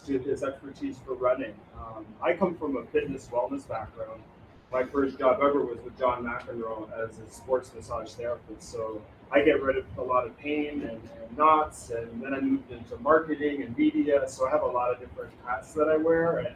to his expertise for running. I come from a fitness wellness background. My first job ever was with John McEnroe as a sports massage therapist. So I get rid of a lot of pain and knots, and then I moved into marketing and media. So I have a lot of different hats that I wear, and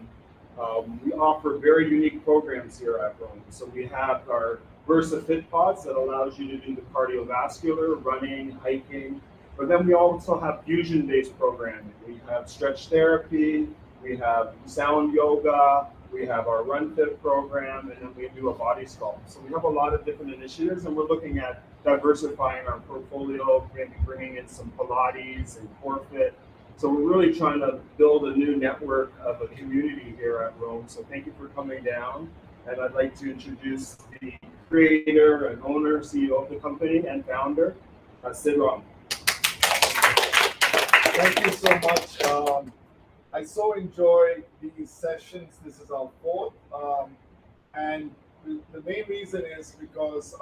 we offer very unique programs here at Rome. So we have our Versa Fit Pods that allows you to do the cardiovascular, running, hiking, but then we also have fusion-based programming. We have stretch therapy, we have sound yoga, we have our Run Fit program, and then we do a body sculpt. So we have a lot of different initiatives, and we're looking at diversifying our portfolio, maybe bringing in some Pilates and Core Fit. So we're really trying to build a new network of a community here at Rome. So thank you for coming down. And I'd like to introduce the creator and owner, CEO of the company, and founder, Sid Ram. Thank you so much. I so enjoy these sessions. This is our fourth. And the main reason is because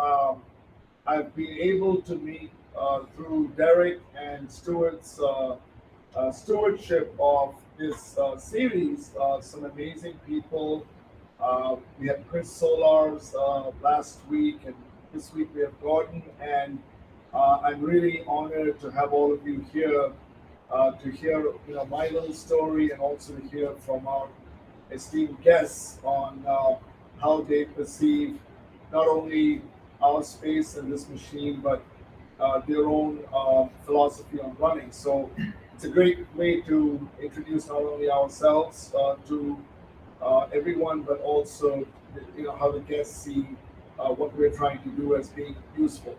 I've been able to meet through Derek and Stuart's stewardship of this series some amazing people. We had Chris Solars last week, and this week we have Gordon. And I'm really honored to have all of you here to hear my little story, and also to hear from our esteemed guests on how they perceive not only our space and this machine, but their own philosophy on running. So it's a great way to introduce not only ourselves to everyone, but also how the guests see what we're trying to do as being useful.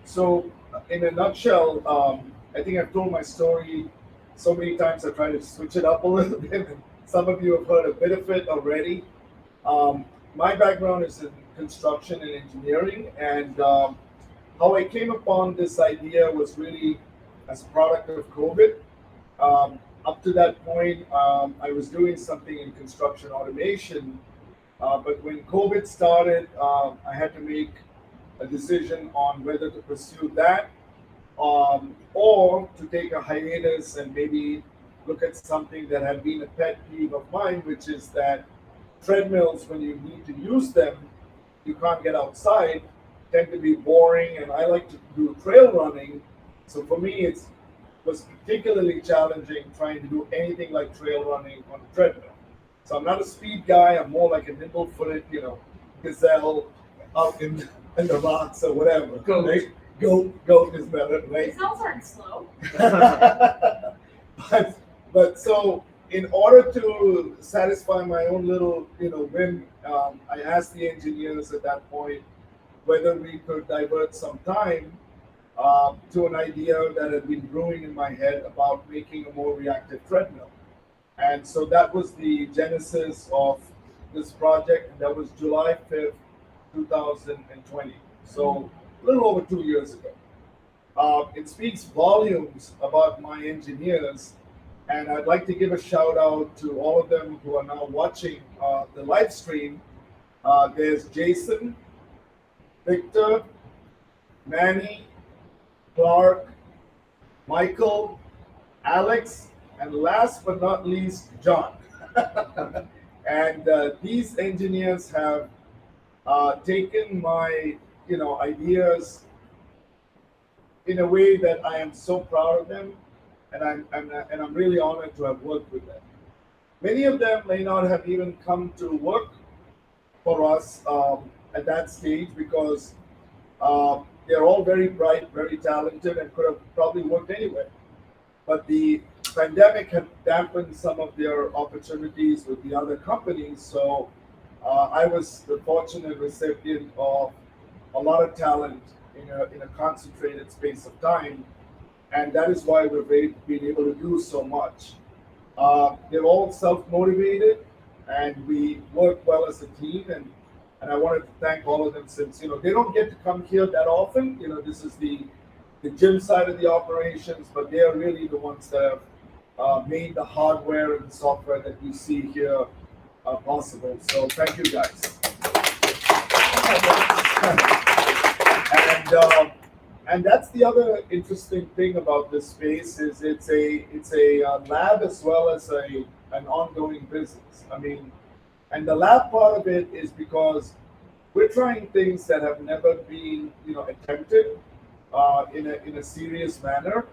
So in a nutshell, I think I've told my story so many times. I try to switch it up a little bit, and some of you have heard a bit of it already. My background is in construction and engineering, and how I came upon this idea was really as a product of COVID. Up to that point, I was doing something in construction automation, but when COVID started, I had to make a decision on whether to pursue that or to take a hiatus and maybe look at something that had been a pet peeve of mine, which is that treadmills, when you need to use them, you can't get outside, tend to be boring, and I like to do trail running. So for me, it was particularly challenging trying to do anything like trail running on a treadmill. So I'm not a speed guy. I'm more like a nimble-footed, gazelle out in the rocks or whatever. Right? Goat is better, right? Gazelles aren't slow. but so in order to satisfy my own little, whim, I asked the engineers at that point whether we could divert some time to an idea that had been brewing in my head about making a more reactive treadmill. And so that was the genesis of this project, and that was July 5th, 2020. So a little over 2 years ago. It speaks volumes about my engineers, and I'd like to give a shout out to all of them who are now watching the live stream. There's Jason, Victor, Manny, Clark, Michael, Alex, and last but not least, John. And these engineers have taken my ideas in a way that I am so proud of them, and I'm really honored to have worked with them. Many of them may not have even come to work for us at that stage because they're all very bright, very talented, and could have probably worked anywhere. But the pandemic had dampened some of their opportunities with the other companies, so I was the fortunate recipient of a lot of talent in a concentrated space of time, and that is why we've been able to do so much. They're all self-motivated, and we work well as a team, and I wanted to thank all of them since they don't get to come here that often. This is the gym side of the operations, but they are really the ones that have made the hardware and the software that we see here possible. So thank you guys. And that's the other interesting thing about this space is it's a lab as well as an ongoing business. I mean, and the lab part of it is because we're trying things that have never been, attempted in a serious manner.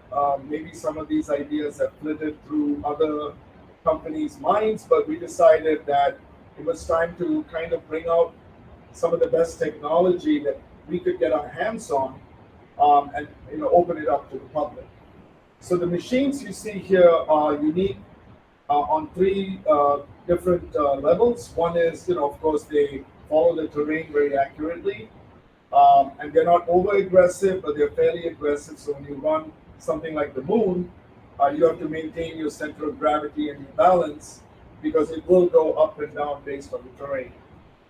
Maybe some of these ideas have flitted through other companies' minds, but we decided that it was time to kind of bring out some of the best technology that we could get our hands on, and open it up to the public. So the machines you see here are unique on three different levels. One is, of course, they follow the terrain very accurately, and they're not over aggressive, but they're fairly aggressive. So when you run something like the moon, you have to maintain your center of gravity and your balance because it will go up and down based on the terrain.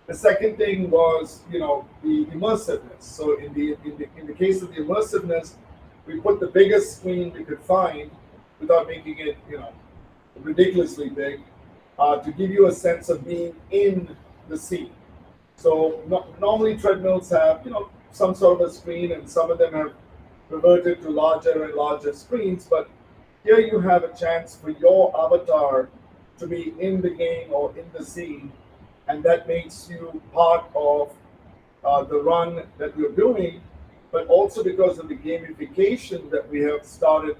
The second thing was, the immersiveness. So in the case of the immersiveness, we put the biggest screen we could find without making it, ridiculously big, to give you a sense of being in the scene. So normally treadmills have, some sort of a screen, and some of them have reverted to larger and larger screens. But here you have a chance for your avatar to be in the game or in the scene, and that makes you part of the run that you're doing. But also because of the gamification that we have started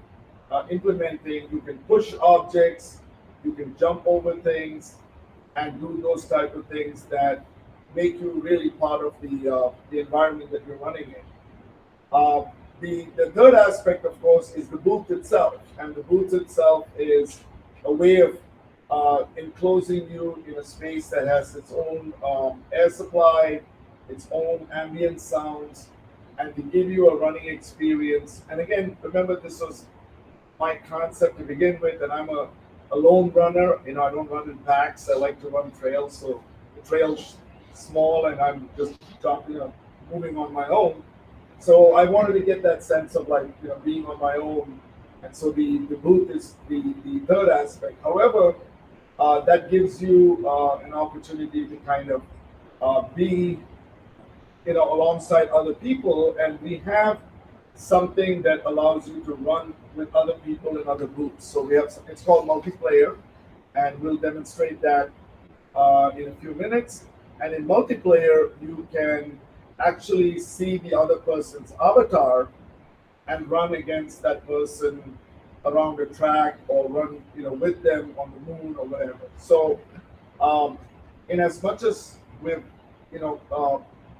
implementing, you can push objects, you can jump over things, and do those type of things that make you really part of the environment that you're running in. Uh, the third aspect, of course, is the booth itself, and the booth itself is a way of enclosing you in a space that has its own air supply, its own ambient sounds, and to give you a running experience. And again, remember, this was my concept to begin with, and I'm a lone runner. I don't run in packs. I like to run trails, so the trail's small, and I'm just moving on my own. So I wanted to get that sense of like being on my own, and so the booth is the third aspect. However, that gives you an opportunity to kind of be alongside other people, and we have something that allows you to run with other people in other booths. So we have it's called multiplayer, and we'll demonstrate that in a few minutes. And in multiplayer, you can actually see the other person's avatar and run against that person around the track, or run with them on the moon or whatever. So in as much as we've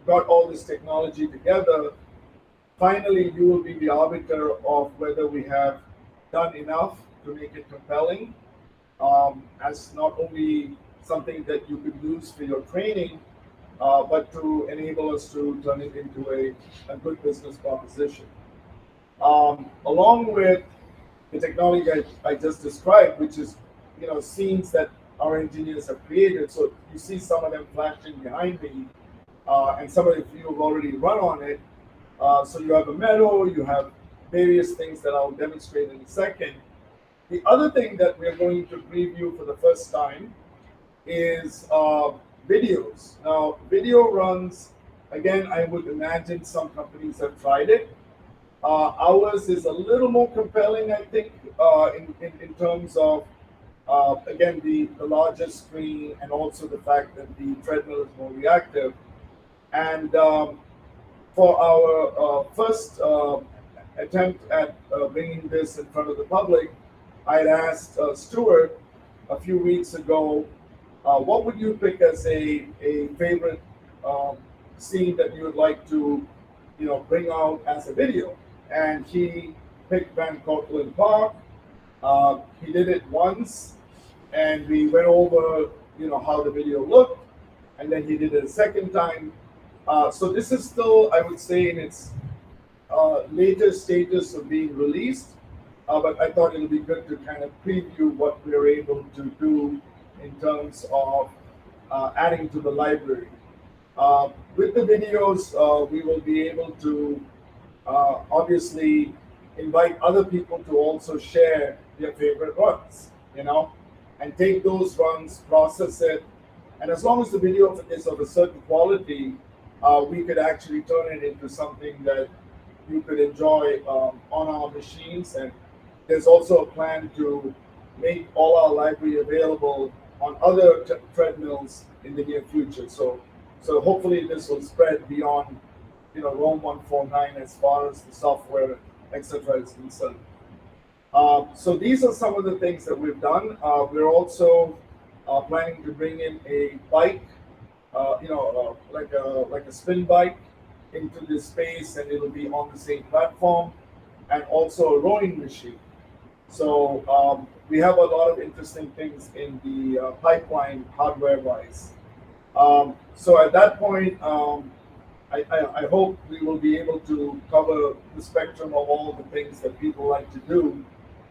got all this technology together, finally you will be the arbiter of whether we have done enough to make it compelling, as not only something that you could use for your training, but to enable us to turn it into a good business proposition. Along with the technology I just described, which is scenes that our engineers have created. So you see some of them flashing behind me, and some of you have already run on it. So you have a meadow, you have various things that I'll demonstrate in a second. The other thing that we're going to preview for the first time is videos. Now, video runs, again, I would imagine some companies have tried it. Ours is a little more compelling, I think, in terms of, again, the larger screen, and also the fact that the treadmill is more reactive. And for our first attempt at bringing this in front of the public, I had asked Stuart a few weeks ago, what would you pick as a favorite scene that you would like to bring out as a video? And he picked Van Cortlandt Park. He did it once, and we went over how the video looked, and then he did it a second time. So this is still, I would say, in its later stages of being released, but I thought it would be good to kind of preview what we're able to do in terms of adding to the library. With the videos, we will be able to obviously invite other people to also share their favorite runs, and take those runs, process it, and as long as the video is of a certain quality, we could actually turn it into something that you could enjoy on our machines. And there's also a plan to make all our library available on other treadmills in the near future. So hopefully this will spread beyond, Roam 149 as far as the software, etc. is concerned. So these are some of the things that we've done. We're also planning to bring in a bike, like a spin bike, into this space, and it'll be on the same platform, and also a rowing machine. So we have a lot of interesting things in the pipeline hardware-wise. So at that point, I hope we will be able to cover the spectrum of all the things that people like to do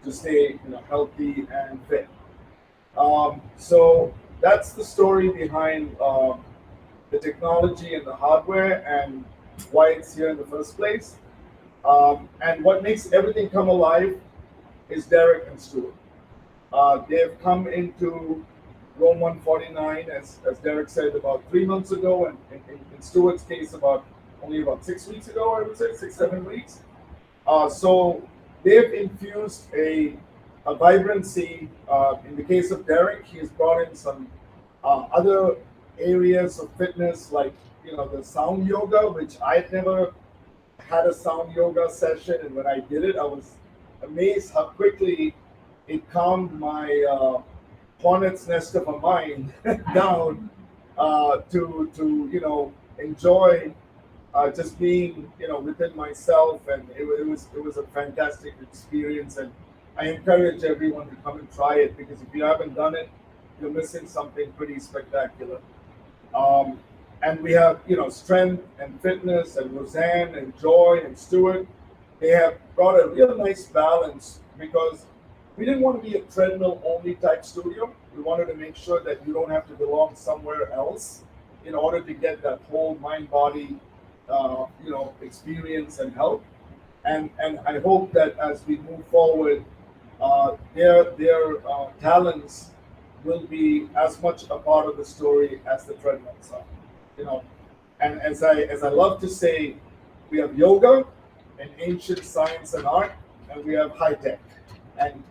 to stay healthy and fit. So that's the story behind the technology and the hardware and why it's here in the first place. And what makes everything come alive is Derek and Stuart. They've come into Roam 149, as Derek said, about 3 months ago, and in Stuart's case, only about 6 weeks ago, I would say, 6-7 weeks. So they've infused a vibrancy. In the case of Derek, he has brought in some other areas of fitness, like the sound yoga, which I'd never had a sound yoga session, and when I did it, I was amazed how quickly it calmed my hornet's nest of a mind down to enjoy just being within myself, and it was a fantastic experience. And I encourage everyone to come and try it, because if you haven't done it, you're missing something pretty spectacular. And we have Strength and Fitness, and Roseanne and Joy and Stuart. They have brought a real nice balance, because we didn't want to be a treadmill only type studio. We wanted to make sure that you don't have to belong somewhere else in order to get that whole mind body experience and help. And I hope that as we move forward, their talents will be as much a part of the story as the treadmills are. And as I love to say, we have yoga and ancient science and art, and we have high tech. And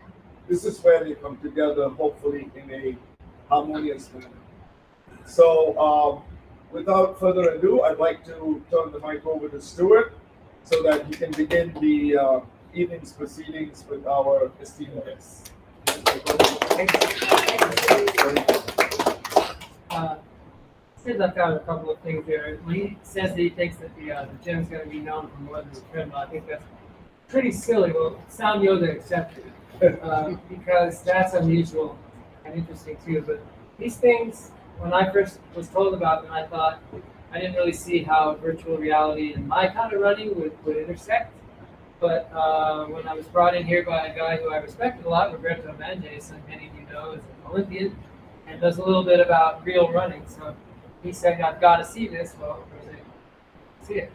this is where they come together, hopefully in a harmonious manner. So without further ado, I'd like to turn the mic over to Stuart so that he can begin the evening's proceedings with our esteemed guests. Sid left out a couple of things there. When he says that he thinks that the gym is going to be known for more than the treadmill, I think that's pretty silly. Well, sound yoga accepted, because that's unusual and interesting too. But these things, when I first was told about them, I thought I didn't really see how virtual reality and my kind of running would intersect. But when I was brought in here by a guy who I respected a lot, Roberto Manges, and many of you know is an Olympian and does a little bit about real running. So he said, I've got to see this. Well, I said, see it.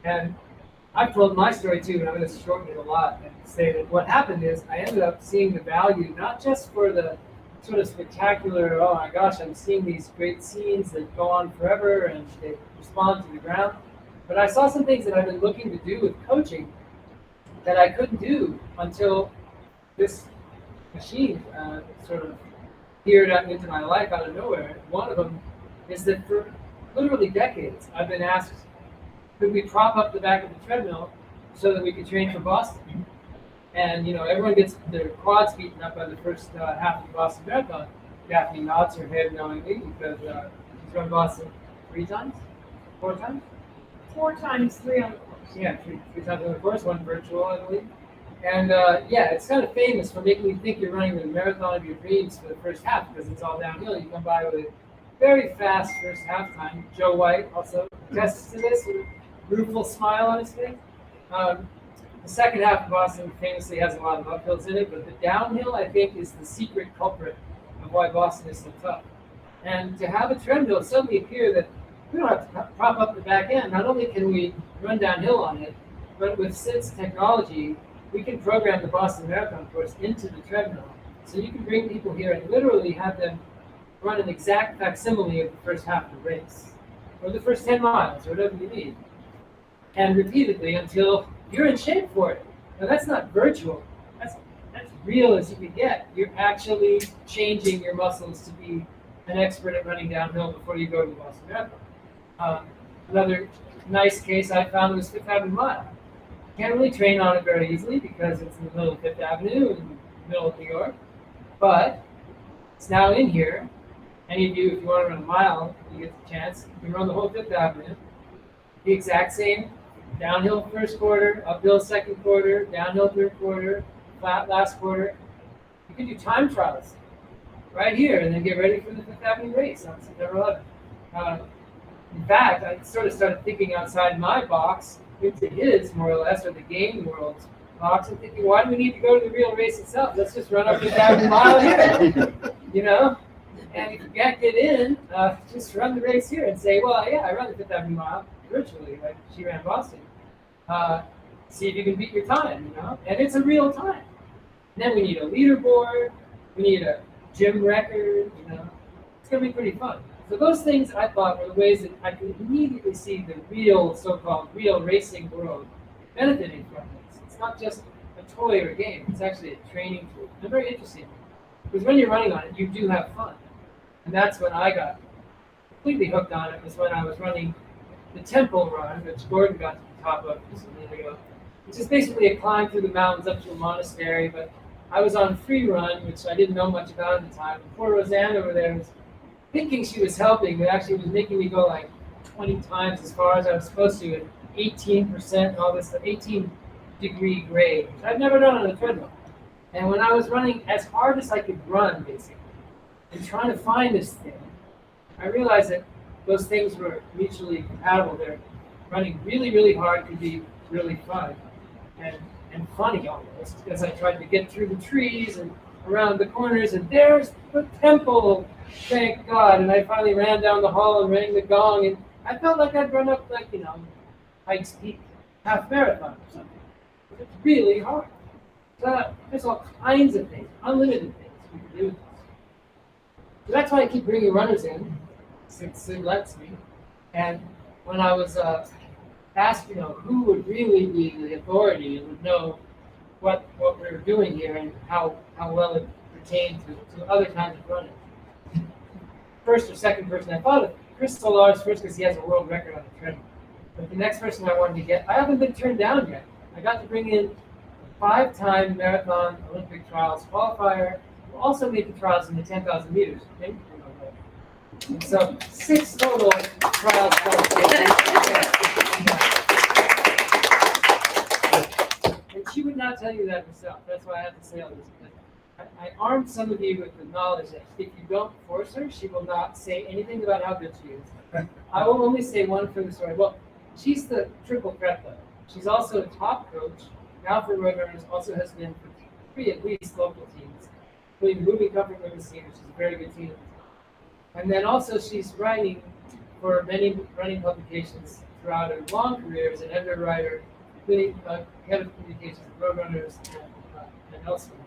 And I've told my story too, and I'm going to shorten it a lot and say that what happened is I ended up seeing the value, not just for the sort of spectacular, oh my gosh, I'm seeing these great scenes that go on forever and they respond to the ground, but I saw some things that I've been looking to do with coaching that I couldn't do until this machine sort of peered out into my life out of nowhere. One of them is that for literally decades, I've been asked, could we prop up the back of the treadmill so that we could train for Boston? And everyone gets their quads beaten up by the first half of the Boston Marathon. Daphne nods her head knowingly because she's run Boston 4 times? 4 times, 3 on the course. Yeah, three times on the course, 1 virtual, I believe. And it's kind of famous for making you think you're running the marathon of your dreams for the first half, because it's all downhill. You come by with a very fast first half time. Joe White also attests to this with a rueful smile on his face. The second half of Boston famously has a lot of uphills in it, but the downhill, I think, is the secret culprit of why Boston is so tough. And to have a treadmill suddenly appear that we don't have to prop up the back end. Not only can we run downhill on it, but with Sid's technology, we can program the Boston Marathon course into the treadmill. So you can bring people here and literally have them run an exact facsimile of the first half of the race, or the first 10 miles, or whatever you need. And repeatedly until you're in shape for it. Now that's not virtual. That's real as you can get. You're actually changing your muscles to be an expert at running downhill before you go to the Boston Marathon. Another nice case I found was Fifth Avenue Mile. Can't really train on it very easily because it's in the middle of Fifth Avenue in the middle of New York, but it's now in here. Any of you, if you want to run a mile, you get the chance. You can run the whole Fifth Avenue. The exact same, downhill first quarter, uphill second quarter, downhill third quarter, flat last quarter. You can do time trials right here and then get ready for the Fifth Avenue race on September 11th. In fact, I sort of started thinking outside my box into his, more or less, or the game world's box, and thinking, why do we need to go to the real race itself? Let's just run up Fifth Avenue Mile here, you know? And if you can't get in, just run the race here and say, well, yeah, I run the Fifth Avenue Mile virtually, like she ran Boston. See if you can beat your time, you know? And it's a real time. And then we need a leaderboard, we need a gym record, you know? It's going to be pretty fun. So those things I thought were the ways that I could immediately see the real, so-called real racing world benefiting from this. It's not just a toy or a game, it's actually a training tool. And very interesting. Because when you're running on it, you do have fun. And that's when I got completely hooked on it, was when I was running the Temple Run, which Gordon got to the top of just a minute ago, which is basically a climb through the mountains up to a monastery. But I was on Free Run, which I didn't know much about at the time. And poor Roseanne over there was thinking she was helping, but actually was making me go like 20 times as far as I was supposed to, at 18% and all this stuff, 18-degree grade, which I've never done on a treadmill. And when I was running as hard as I could run, basically, and trying to find this thing, I realized that those things were mutually compatible. They're running really, really hard could be really fun and funny almost, because I tried to get through the trees and around the corners, and there's the temple, thank God. And I finally ran down the hall and rang the gong, and I felt like I'd run up, like, you know, Pikes Peak half marathon or something. It's really hard. So there's all kinds of things, unlimited things we can do with this. So that's why I keep bringing runners in, since Sid lets me. And when I was asked, you know, who would really be the authority and would know what we were doing here and how well it pertained to other kinds of running. First or second person, I thought of Chris Solarz first because he has a world record on the treadmill. But the next person I wanted to get, I haven't been turned down yet. I got to bring in a 5-time marathon Olympic trials qualifier who also made the trials in the 10,000 meters. Okay? And so 6 total trials qualifications. And she would not tell you that herself. That's why I have to say all this. I armed some of you with the knowledge that if you don't force her, she will not say anything about how good she is. I will only say one further story. Well, she's the triple threat though. She's also a top coach. Now for Roadrunners, also has been for 3 at least local teams, including Moving Comfort Women's Team, which is a very good team. And then also she's writing for many running publications throughout her long career as an editor writer, including head of communications at Roadrunners and elsewhere,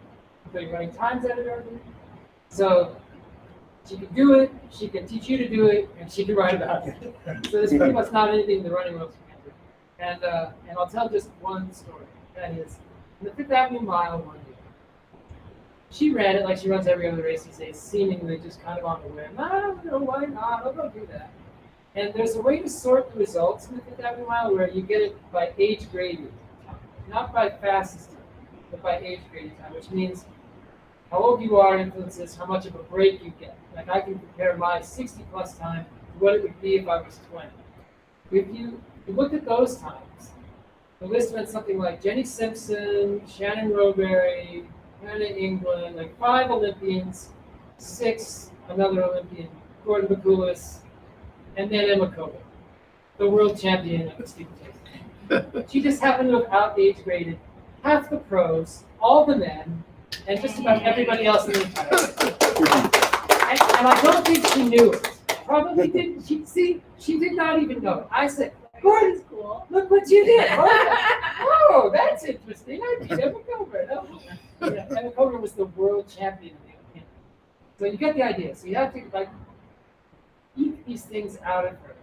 including Running Times editor. So she can do it, she can teach you to do it, and she can write about it. So there's pretty much not anything the running world can do. And I'll tell just one story. That is, in the Fifth Avenue Mile one year, she ran it like she runs every other race these days, seemingly just kind of on the whim. I don't know, why not? I'll go do that. And there's a way to sort the results in the Fifth Avenue Mile where you get it by age graded time, not by fastest time, but by age graded time, which means how old you are influences how much of a break you get. Like I can compare my 60-plus time to what it would be if I was 20. If you looked at those times, the list went something like Jenny Simpson, Shannon Rowberry, Hannah England, like 5 Olympians, 6 another Olympian, Gordon Bakulis, and then Emma Coburn, the world champion of the steeplechase. She just happened to have out-age graded half the pros, all the men, and just about everybody else in the entire and I don't think she knew it. Probably didn't. She did not even know it. I said, Gordon, cool. Look what you did. Oh, that's interesting. I beat Emma Coburn. Oh. Yeah, Emma Coburn was the world champion of the Olympics. So you get the idea. So you have to like eke these things out of her.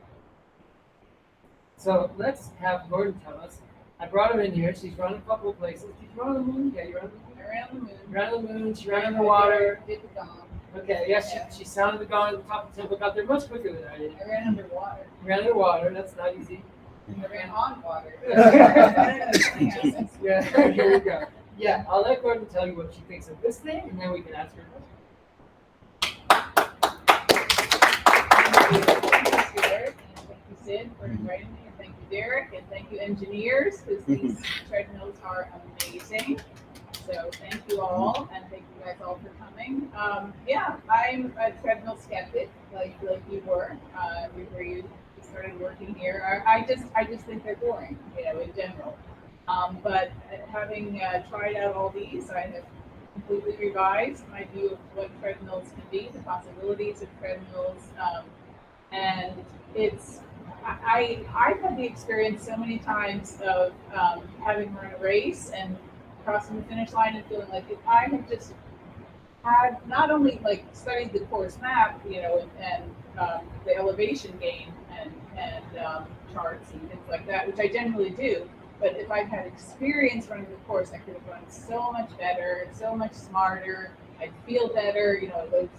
So let's have Gordon tell us. I brought her in here. She's run a couple of places. Did you run on the moon? Yeah, you ran on the moon. Around the moon. Ran on the moon. She ran on the water. Did the gong. Okay, yes, she sounded the gong at the top of the temple. Got there much quicker than I did. I ran underwater. Ran underwater. That's not easy. I ran on water. Yeah, here we go. Yeah, I'll let Gordon tell you what she thinks of this thing, and then we can ask her a Thank you, Derek, and thank you, Sid, for inviting me, and thank you, Derek, and thank you, engineers, because these treadmills are amazing. So thank you all, and thank you guys all for coming. Yeah, I'm a treadmill skeptic, like you were, before you started working here. I just think they're boring, in general. But having tried out all these, I have completely revised my view of what treadmills can be, the possibilities of treadmills, and I've had the experience so many times of having run a race and crossing the finish line and feeling like if I had just had not only like studied the course map, and the elevation gain and charts and things like that, which I generally do. But if I'd had experience running the course, I could have run so much better, so much smarter. I'd feel better, those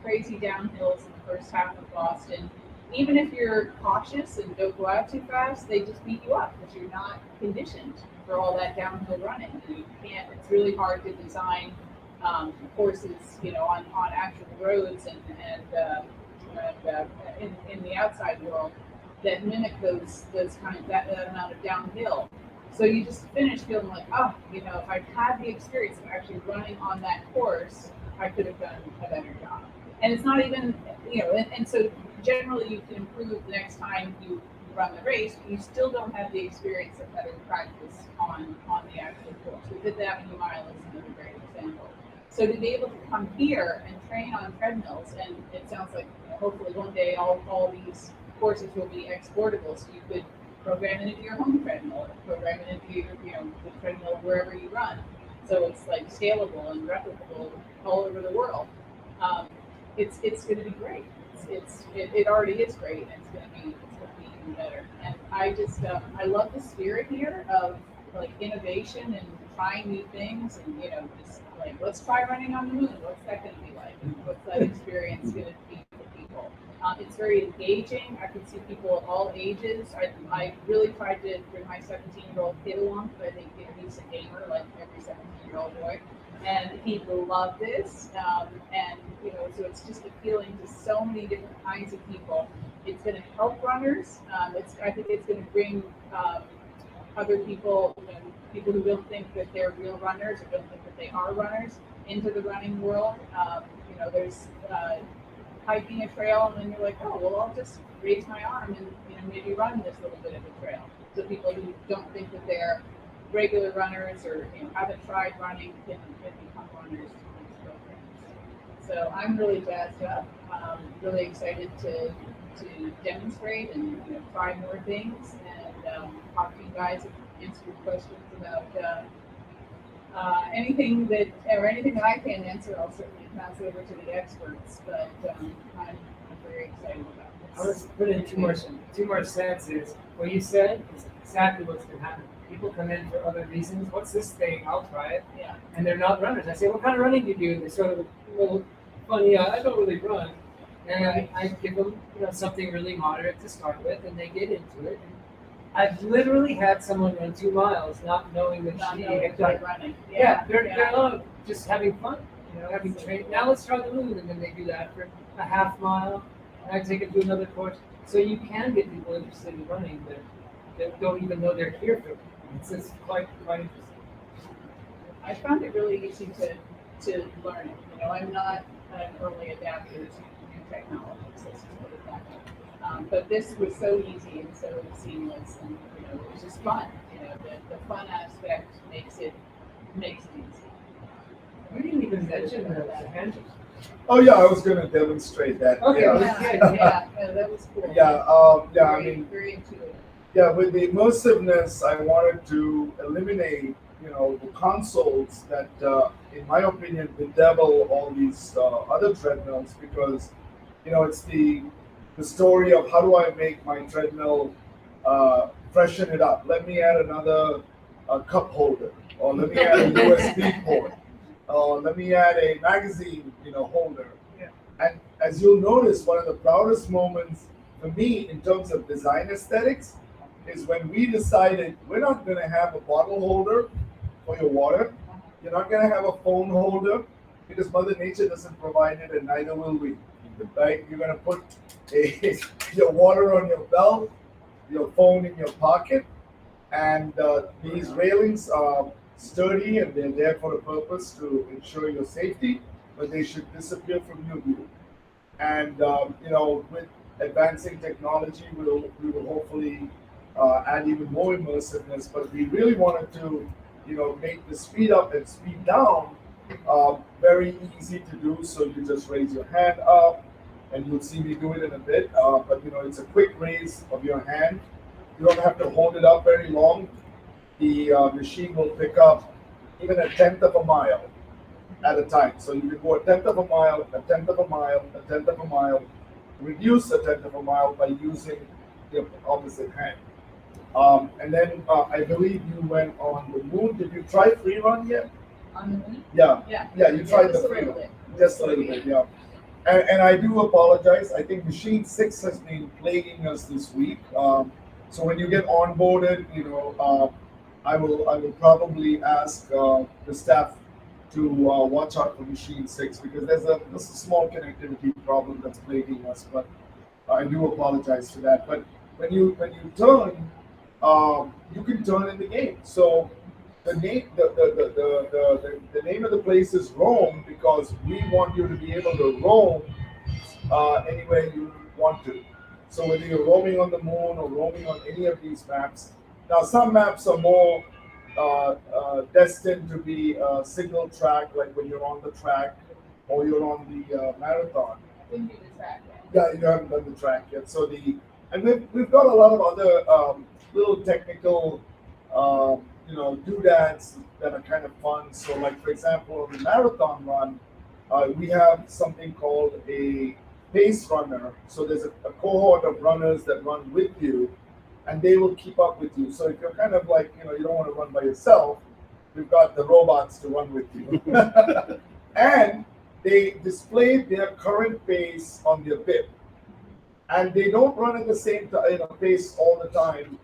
crazy downhills in the first half of Boston. Even if you're cautious and don't go out too fast, they just beat you up because you're not conditioned for all that downhill running. And you can't. It's really hard to design courses, on actual roads and in the outside world that mimic those kind of that amount of downhill. So you just finish feeling like, if I'd had the experience of actually running on that course, I could have done a better job. And it's not even, and so generally you can improve the next time you run the race, but you still don't have the experience of having practice on the actual course. We did that in Mile is another great example. So to be able to come here and train on treadmills, and it sounds like hopefully one day all these courses will be exportable, so you could program it into your home treadmill, or program it into your, the treadmill wherever you run. So it's like scalable and replicable all over the world. It's going to be great. It already is great, and it's going to be even better. And I just I love the spirit here of like innovation and trying new things, and just like let's try running on the moon. What's that going to be like? What's that experience going to be for people? It's very engaging. I can see people of all ages. I really tried to bring my 17-year-old kid along because I think he's a gamer like every 17-year-old boy. And he loved this. And, so it's just appealing to so many different kinds of people. It's going to help runners. I think it's going to bring other people, people who don't think that they're real runners or don't think that they are runners into the running world. There's hiking a trail, and then you're like, oh, well, I'll just raise my arm and maybe run this little bit of a trail. So people who don't think that they're regular runners or haven't tried running can become runners through these programs. So I'm really jazzed up. Really excited to demonstrate and try more things and talk to you guys and answer your questions about anything that I can answer. I'll certainly pass over to the experts, but I'm very excited about this. I'll just put in two more sentences. What you said is exactly what's going to happen. People come in for other reasons. What's this thing? I'll try it. Yeah. And they're not runners. I say, what kind of running do you do? And they sort of a little funny. I don't really run. And I give them something really moderate to start with, and they get into it. And I've literally had someone run 2 miles not knowing that Not she knowing had they're done. running. Yeah, they're all just having fun, having trained. Now let's try the moon, and then they do that for a half mile, and I take it to another course. So you can get people interested in running that don't even know they're here for it. It's quite interesting. I found it really easy to learn it. I'm not an early adapter to new technologies. Let's just put it that way. But this was so easy and so seamless, and it was just fun. The fun aspect makes it easy. We didn't even mention the handles. Oh yeah, I was going to demonstrate that. Okay. Yeah. Yeah, that was cool. I mean, very intuitive. yeah, with the immersiveness, I wanted to eliminate, the consoles that, in my opinion, bedevil all these other treadmills because, it's the story of how do I make my treadmill freshen it up. Let me add another a cup holder, or let me add a USB port, or let me add a magazine, holder. Yeah. And as you'll notice, one of the proudest moments for me in terms of design aesthetics is when we decided we're not going to have a bottle holder for your water. You're not going to have a phone holder because Mother Nature doesn't provide it, and neither will we. Right? You're going to put your water on your belt, your phone in your pocket, and these railings are sturdy and they're there for a purpose to ensure your safety, but they should disappear from your view. And with advancing technology, we will hopefully add even more immersiveness. But we really wanted to, make the speed up and speed down very easy to do. So you just raise your hand up, and you'll see me do it in a bit. But it's a quick raise of your hand. You don't have to hold it up very long. The machine will pick up even a tenth of a mile at a time. So you can go a tenth of a mile, a tenth of a mile, a tenth of a mile, reduce a tenth of a mile by using the opposite hand. And then I believe you went on the moon. Did you try free run yet? On the moon? Yeah. Yeah. You tried Just the a free little run. bit. Just a little bit, yeah. And I do apologize. I think Machine 6 has been plaguing us this week. So when you get onboarded, I will probably ask the staff to watch out for Machine 6 because there's a small connectivity problem that's plaguing us. But I do apologize for that. But when you turn, you can turn in the game. So the name of the place is Rome because we want you to be able to roam anywhere you want to. So whether you're roaming on the moon or roaming on any of these maps, now some maps are more destined to be single track, like when you're on the track or you're on the marathon. Didn't do the track yet. Yeah, you haven't done the track yet. So we've got a lot of other little technical doodads that are kind of fun. So like for example, on the marathon run, we have something called a pace runner. So there's a cohort of runners that run with you, and they will keep up with you. So if you're kind of like you don't want to run by yourself, we've got the robots to run with you, and they display their current pace on their bib, and they don't run at the same pace all the time.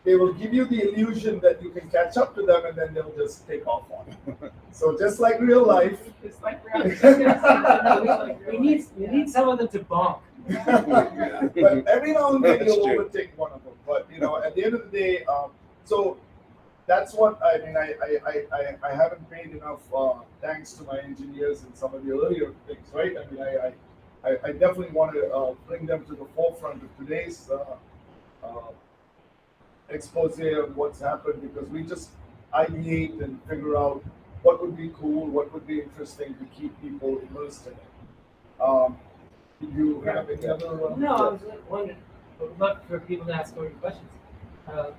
They will give you the illusion that you can catch up to them, and then they'll just take off on it. So just like real life. It's like real. We need some of them to bonk. But every now and then That's you'll true. overtake one of them. But at the end of the day, so that's what I mean. I haven't paid enough thanks to my engineers in some of the earlier things, right? I mean, I definitely want to bring them to the forefront of today's expose of what's happened because we just ideate and figure out what would be cool, what would be interesting to keep people immersed in it. Do you have any other? No, I was wondering. I would love for people to ask more questions.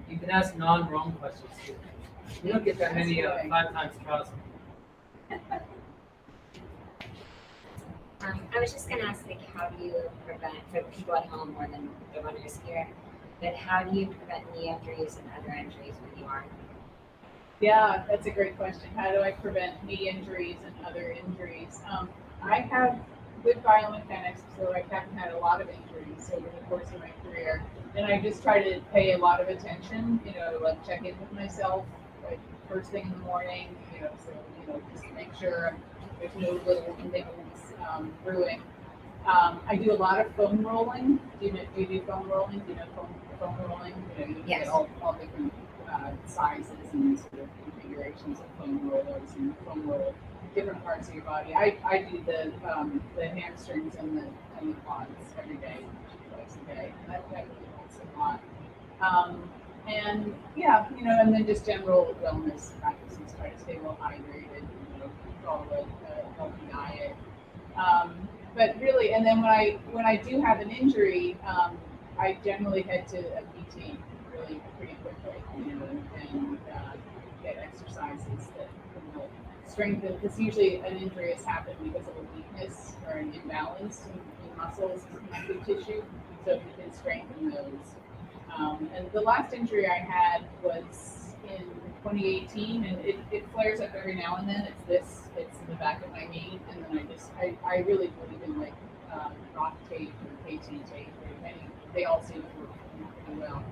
You can ask non-wrong questions too. You don't get that many 5 times trials. I was just going to ask, how do you prevent, for people at home more than the runners here, but how do you prevent knee injuries and other injuries when you are? Yeah, that's a great question. How do I prevent knee injuries and other injuries? I have good biomechanics, so I haven't had a lot of injuries over the course of my career. And I just try to pay a lot of attention, like check in with myself, like first thing in the morning, just to make sure there's no little things brewing. I do a lot of foam rolling. Do you do foam rolling? Do you know foam rolling? You Yes. get all different sizes and sort of configurations of foam rollers and foam roll different parts of your body. I do the hamstrings and the quads every day, twice a day. And that really helps a lot. And yeah, and then just general wellness practices. Try to stay well hydrated. Follow a healthy diet. But really, and then when I do have an injury, I generally head to a PT really pretty quickly, and get exercises that promote strengthen. Because usually an injury has happened because of a weakness or an imbalance in muscles and connective tissue. So if you can strengthen those. And the last injury I had was in 2018, and it flares up every now and then. It's in the back of my knee, and then I really believe in like rock tape or KT tape or any, they all seem to work pretty well.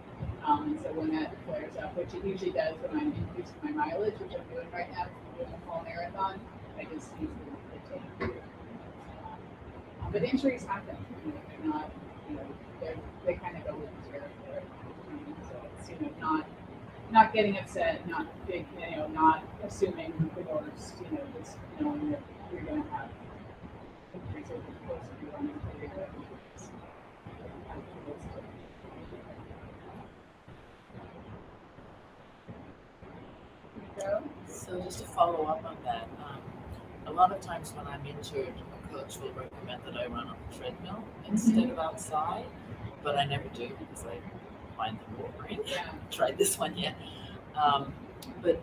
And so when that flares up, which it usually does when I'm increasing my mileage, which I'm doing right now, I'm doing a fall marathon, I just use the tape. But injuries happen. They're not, they kind of go with the territory. So it's, not getting upset, not big, not assuming the worst, just knowing that you're going to have injuries over the course of your running career. So just to follow up on that, a lot of times when I'm injured, a coach will recommend that I run on the treadmill instead of outside, but I never do because I find them boring. Yeah. Tried this one yet. But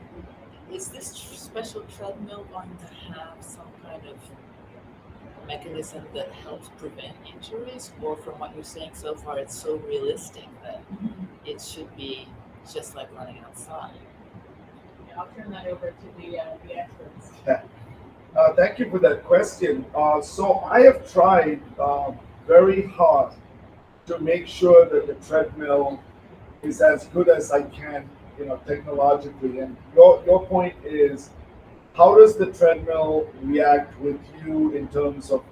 is this special treadmill going to have some kind of mechanism that helps prevent injuries? Or from what you're saying so far, it's so realistic that it should be just like running outside? I'll turn that over to the experts. Thank you for that question. So I have tried very hard to make sure that the treadmill is as good as I can, technologically. And your point is, how does the treadmill react with you in terms of,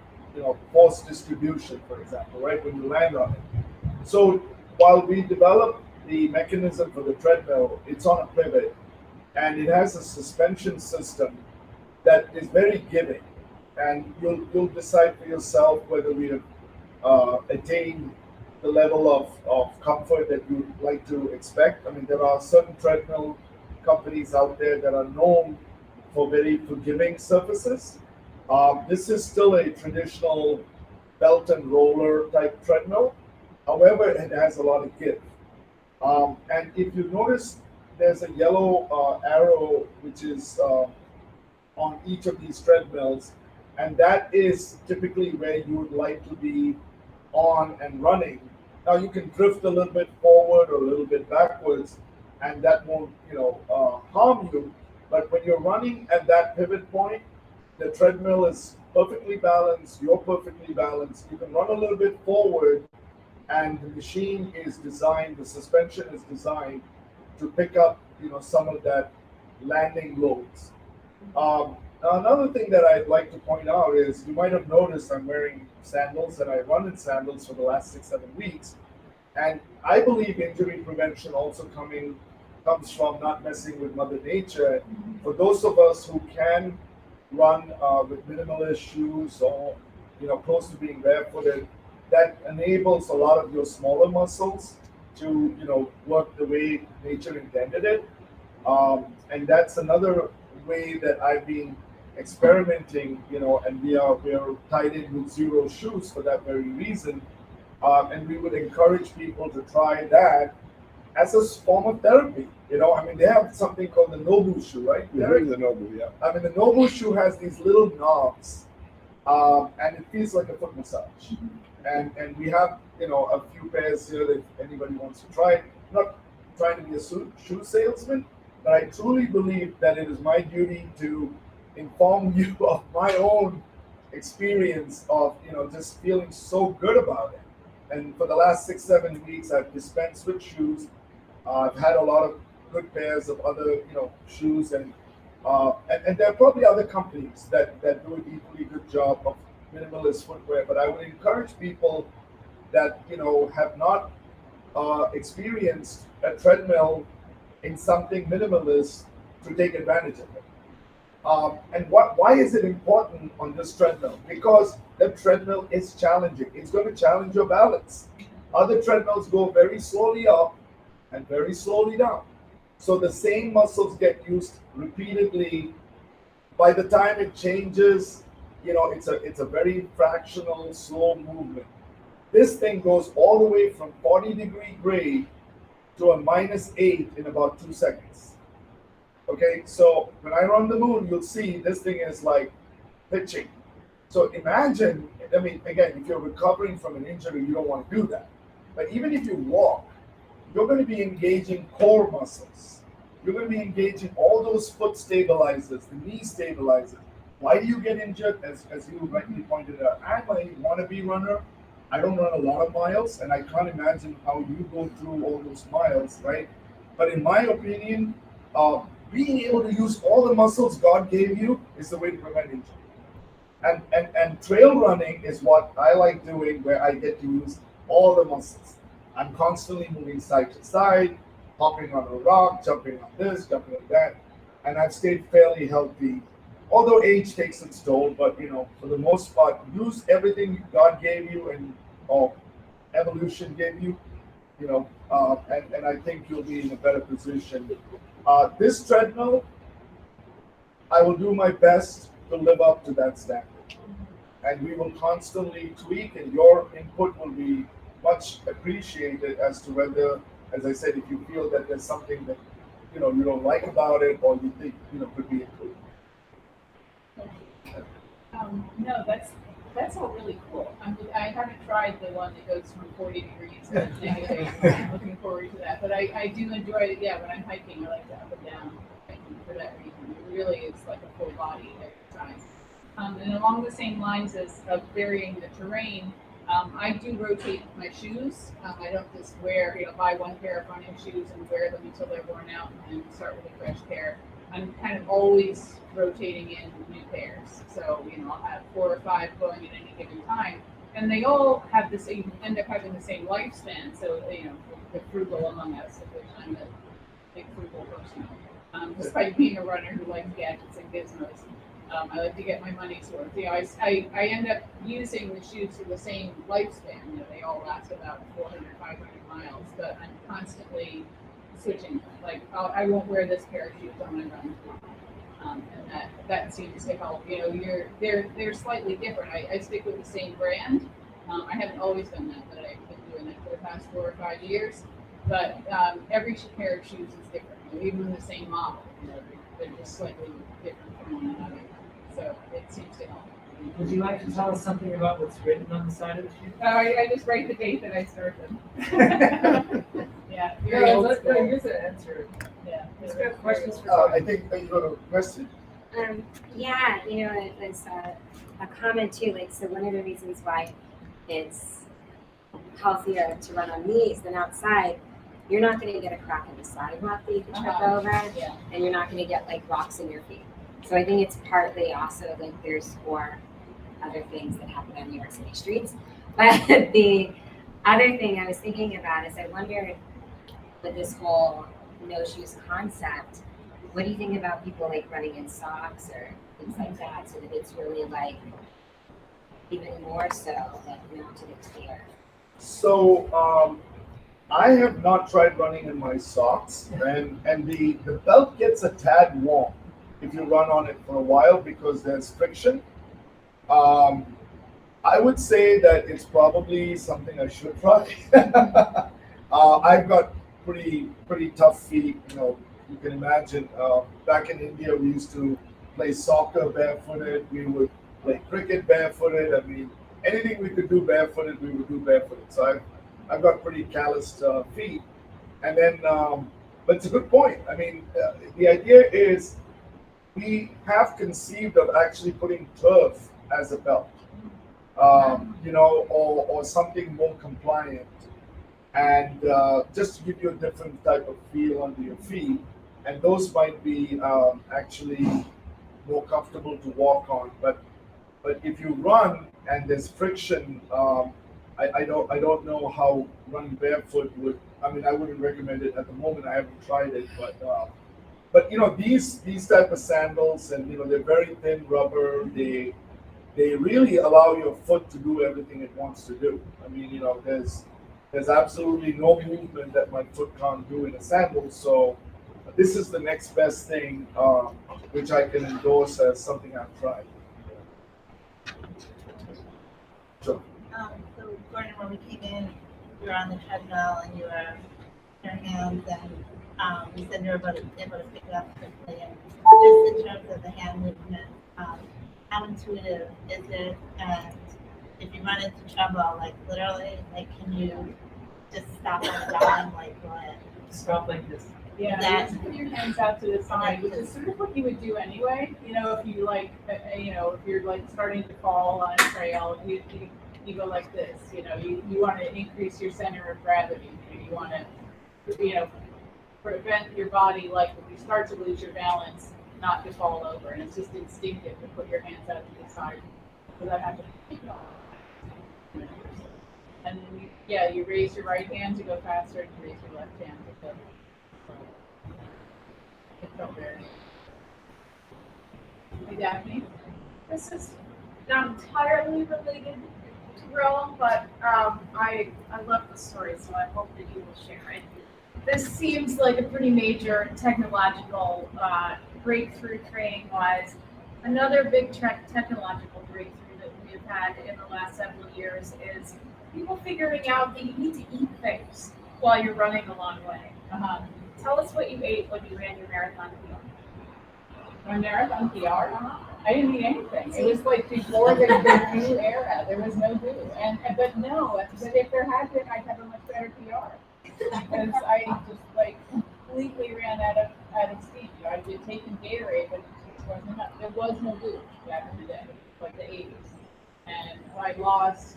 force distribution, for example, right, when you land on it? So while we developed the mechanism for the treadmill, it's on a pivot, and it has a suspension system that is very giving, and you'll decide for yourself whether we have attained the level of comfort that you'd like to expect. I mean, there are certain treadmill companies out there that are known for very forgiving surfaces. This is still a traditional belt and roller type treadmill. However, it has a lot of give. And if you notice, there's a yellow arrow which is on each of these treadmills, and that is typically where you would like to be on and running. Now you can drift a little bit forward or a little bit backwards, and that won't, harm you. But when you're running at that pivot point, the treadmill is perfectly balanced. You're perfectly balanced. You can run a little bit forward, and the machine is designed. The suspension is designed to pick up, some of that landing loads. Now another thing that I'd like to point out is, you might have noticed I'm wearing sandals, and I run in sandals for the last 6-7 weeks. And I believe injury prevention also comes from not messing with Mother Nature. For those of us who can run with minimalist shoes or, close to being barefooted, that enables a lot of your smaller muscles to, work the way nature intended it. And that's another way that I've been experimenting, and we are tied in with Zero shoes for that very reason. And we would encourage people to try that as a form of therapy. They have something called the Nobu shoe, right? Yeah, the Nobu, yeah. The Nobu shoe has these little knobs, and it feels like a foot massage. And we have, a few pairs here that if anybody wants to try. I'm not trying to be a shoe salesman, but I truly believe that it is my duty to inform you of my own experience of, just feeling so good about it. And for the last 6-7 weeks, I've dispensed with shoes. I've had a lot of good pairs of other, shoes, and there are probably other companies that do an equally good job of minimalist footwear. But I would encourage people that have not experienced a treadmill in something minimalist to take advantage of it. And why is it important on this treadmill? Because the treadmill is challenging. It's going to challenge your balance. Other treadmills go very slowly up and very slowly down. So the same muscles get used repeatedly. By the time it changes, it's a very fractional, slow movement. This thing goes all the way from 40-degree grade to a -8 in about 2 seconds. Okay, so when I run the moon, you'll see this thing is like pitching. So imagine, again, if you're recovering from an injury, you don't want to do that. But even if you walk, you're going to be engaging core muscles. you're going to be engaging all those foot stabilizers, the knee stabilizers. Why do you get injured? As you rightly pointed out, I'm a wannabe runner. I don't run a lot of miles, and I can't imagine how you go through all those miles, right? But in my opinion, being able to use all the muscles God gave you is the way to prevent injury. And trail running is what I like doing, where I get to use all the muscles. I'm constantly moving side to side, hopping on a rock, jumping on this, jumping on that, and I've stayed fairly healthy. Although age takes its toll, but for the most part, use everything God gave you and evolution gave you, and I think you'll be in a better position. This treadmill, I will do my best to live up to that standard. And we will constantly tweak, and your input will be much appreciated as to whether, as I said, if you feel that there's something that you don't like about it, or you think could be improved. No, that's all really cool. I haven't tried the one that goes from 40 degrees to negative. I'm looking forward to that. But I do enjoy it. Yeah, when I'm hiking, I like to up and down hiking for that reason. It really is like a full body exercise. And along the same lines as of varying the terrain, I do rotate my shoes. I don't just buy one pair of running shoes and wear them until they're worn out and then start with a fresh pair. I'm kind of always rotating in new pairs. So, I'll have 4 or 5 going at any given time. And they all have the same, end up having the same lifespan. So, the frugal among us, of which I'm a big frugal person. Despite being a runner who likes gadgets and gizmos. I like to get my money's worth. I end up using the shoes for the same lifespan. They all last about 400, 500 miles, but I'm constantly switching. Like, I won't wear this pair of shoes on my run. And that seems to help. They're slightly different. I stick with the same brand. I haven't always done that, but I've been doing that for the past 4 or 5 years. But every pair of shoes is different. Even the same model, they're just slightly different from one another. So it seems to help. Would you like to tell us something about what's written on the side of the shoe? I just write the date that I start them. Yeah, very old school. Here's an answer. Yeah. Let's get questions for I think you got a question. Yeah, it was a comment too. Like, so one of the reasons why it's healthier to run on these than outside, you're not going to get a crack in the sidewalk that you can trip over, and you're not going to get like rocks in your feet. So I think it's partly also like there's 4 other things that happen on New York City streets. But the other thing I was thinking about is I wondered with this whole no shoes concept, what do you think about people like running in socks or things like that, so that it's really like even more so like mounted into the earth? So I have not tried running in my socks, and the belt gets a tad warm if you run on it for a while because there's friction. I would say that it's probably something I should try. I've got pretty tough feet. You can imagine. Back in India, we used to play soccer barefooted. We would play cricket barefooted. I mean, anything we could do barefooted, we would do barefooted. So I've got pretty calloused feet. And then, but it's a good point. I mean, the idea is we have conceived of actually putting turf as a belt, or something more compliant, and just to give you a different type of feel under your feet. And those might be actually more comfortable to walk on. But if you run and there's friction, I don't know how running barefoot would. I mean, I wouldn't recommend it at the moment. I haven't tried it, but these type of sandals, and they're very thin rubber. They really allow your foot to do everything it wants to do. I mean, there's absolutely no movement that my foot can't do in a sandal. So this is the next best thing, which I can endorse as something I've tried. Sure. So Gordon, when we came in, you were on the treadmill and you were your hands, and you said you were able to pick it up quickly. And just in terms of the hand movement, how intuitive is it? And if you run into trouble, like literally, like can you just stop on a dime, like what? Stop like this. Yeah, That- you just put your hands out to the side, which is sort of what you would do anyway. You know, if you like, if you're like starting to fall on a trail, you go like this. You know, you want to increase your center of gravity. You want to, prevent your body, like if you start to lose your balance, not to fall over. And it's just instinctive to put your hands out to the side. So that happens. And then you raise your right hand to go faster, and you raise your left hand to go. It felt very. Hey, Daphne. This is not entirely related to Rome, but I love the story, so I hope that you will share it. This seems like a pretty major technological breakthrough training-wise. Another big technological breakthrough that we've had in the last several years is people figuring out that you need to eat things while you're running a long way. Tell us what you ate when you ran your marathon PR. My marathon PR, I didn't eat anything. It was like before the goo era. There was no goo, but if there had been, I'd have a much better PR because I just like completely ran out of steam. I'd been taking Gatorade, but it just wasn't enough. There was no goo back in the day, like the 80s, and I lost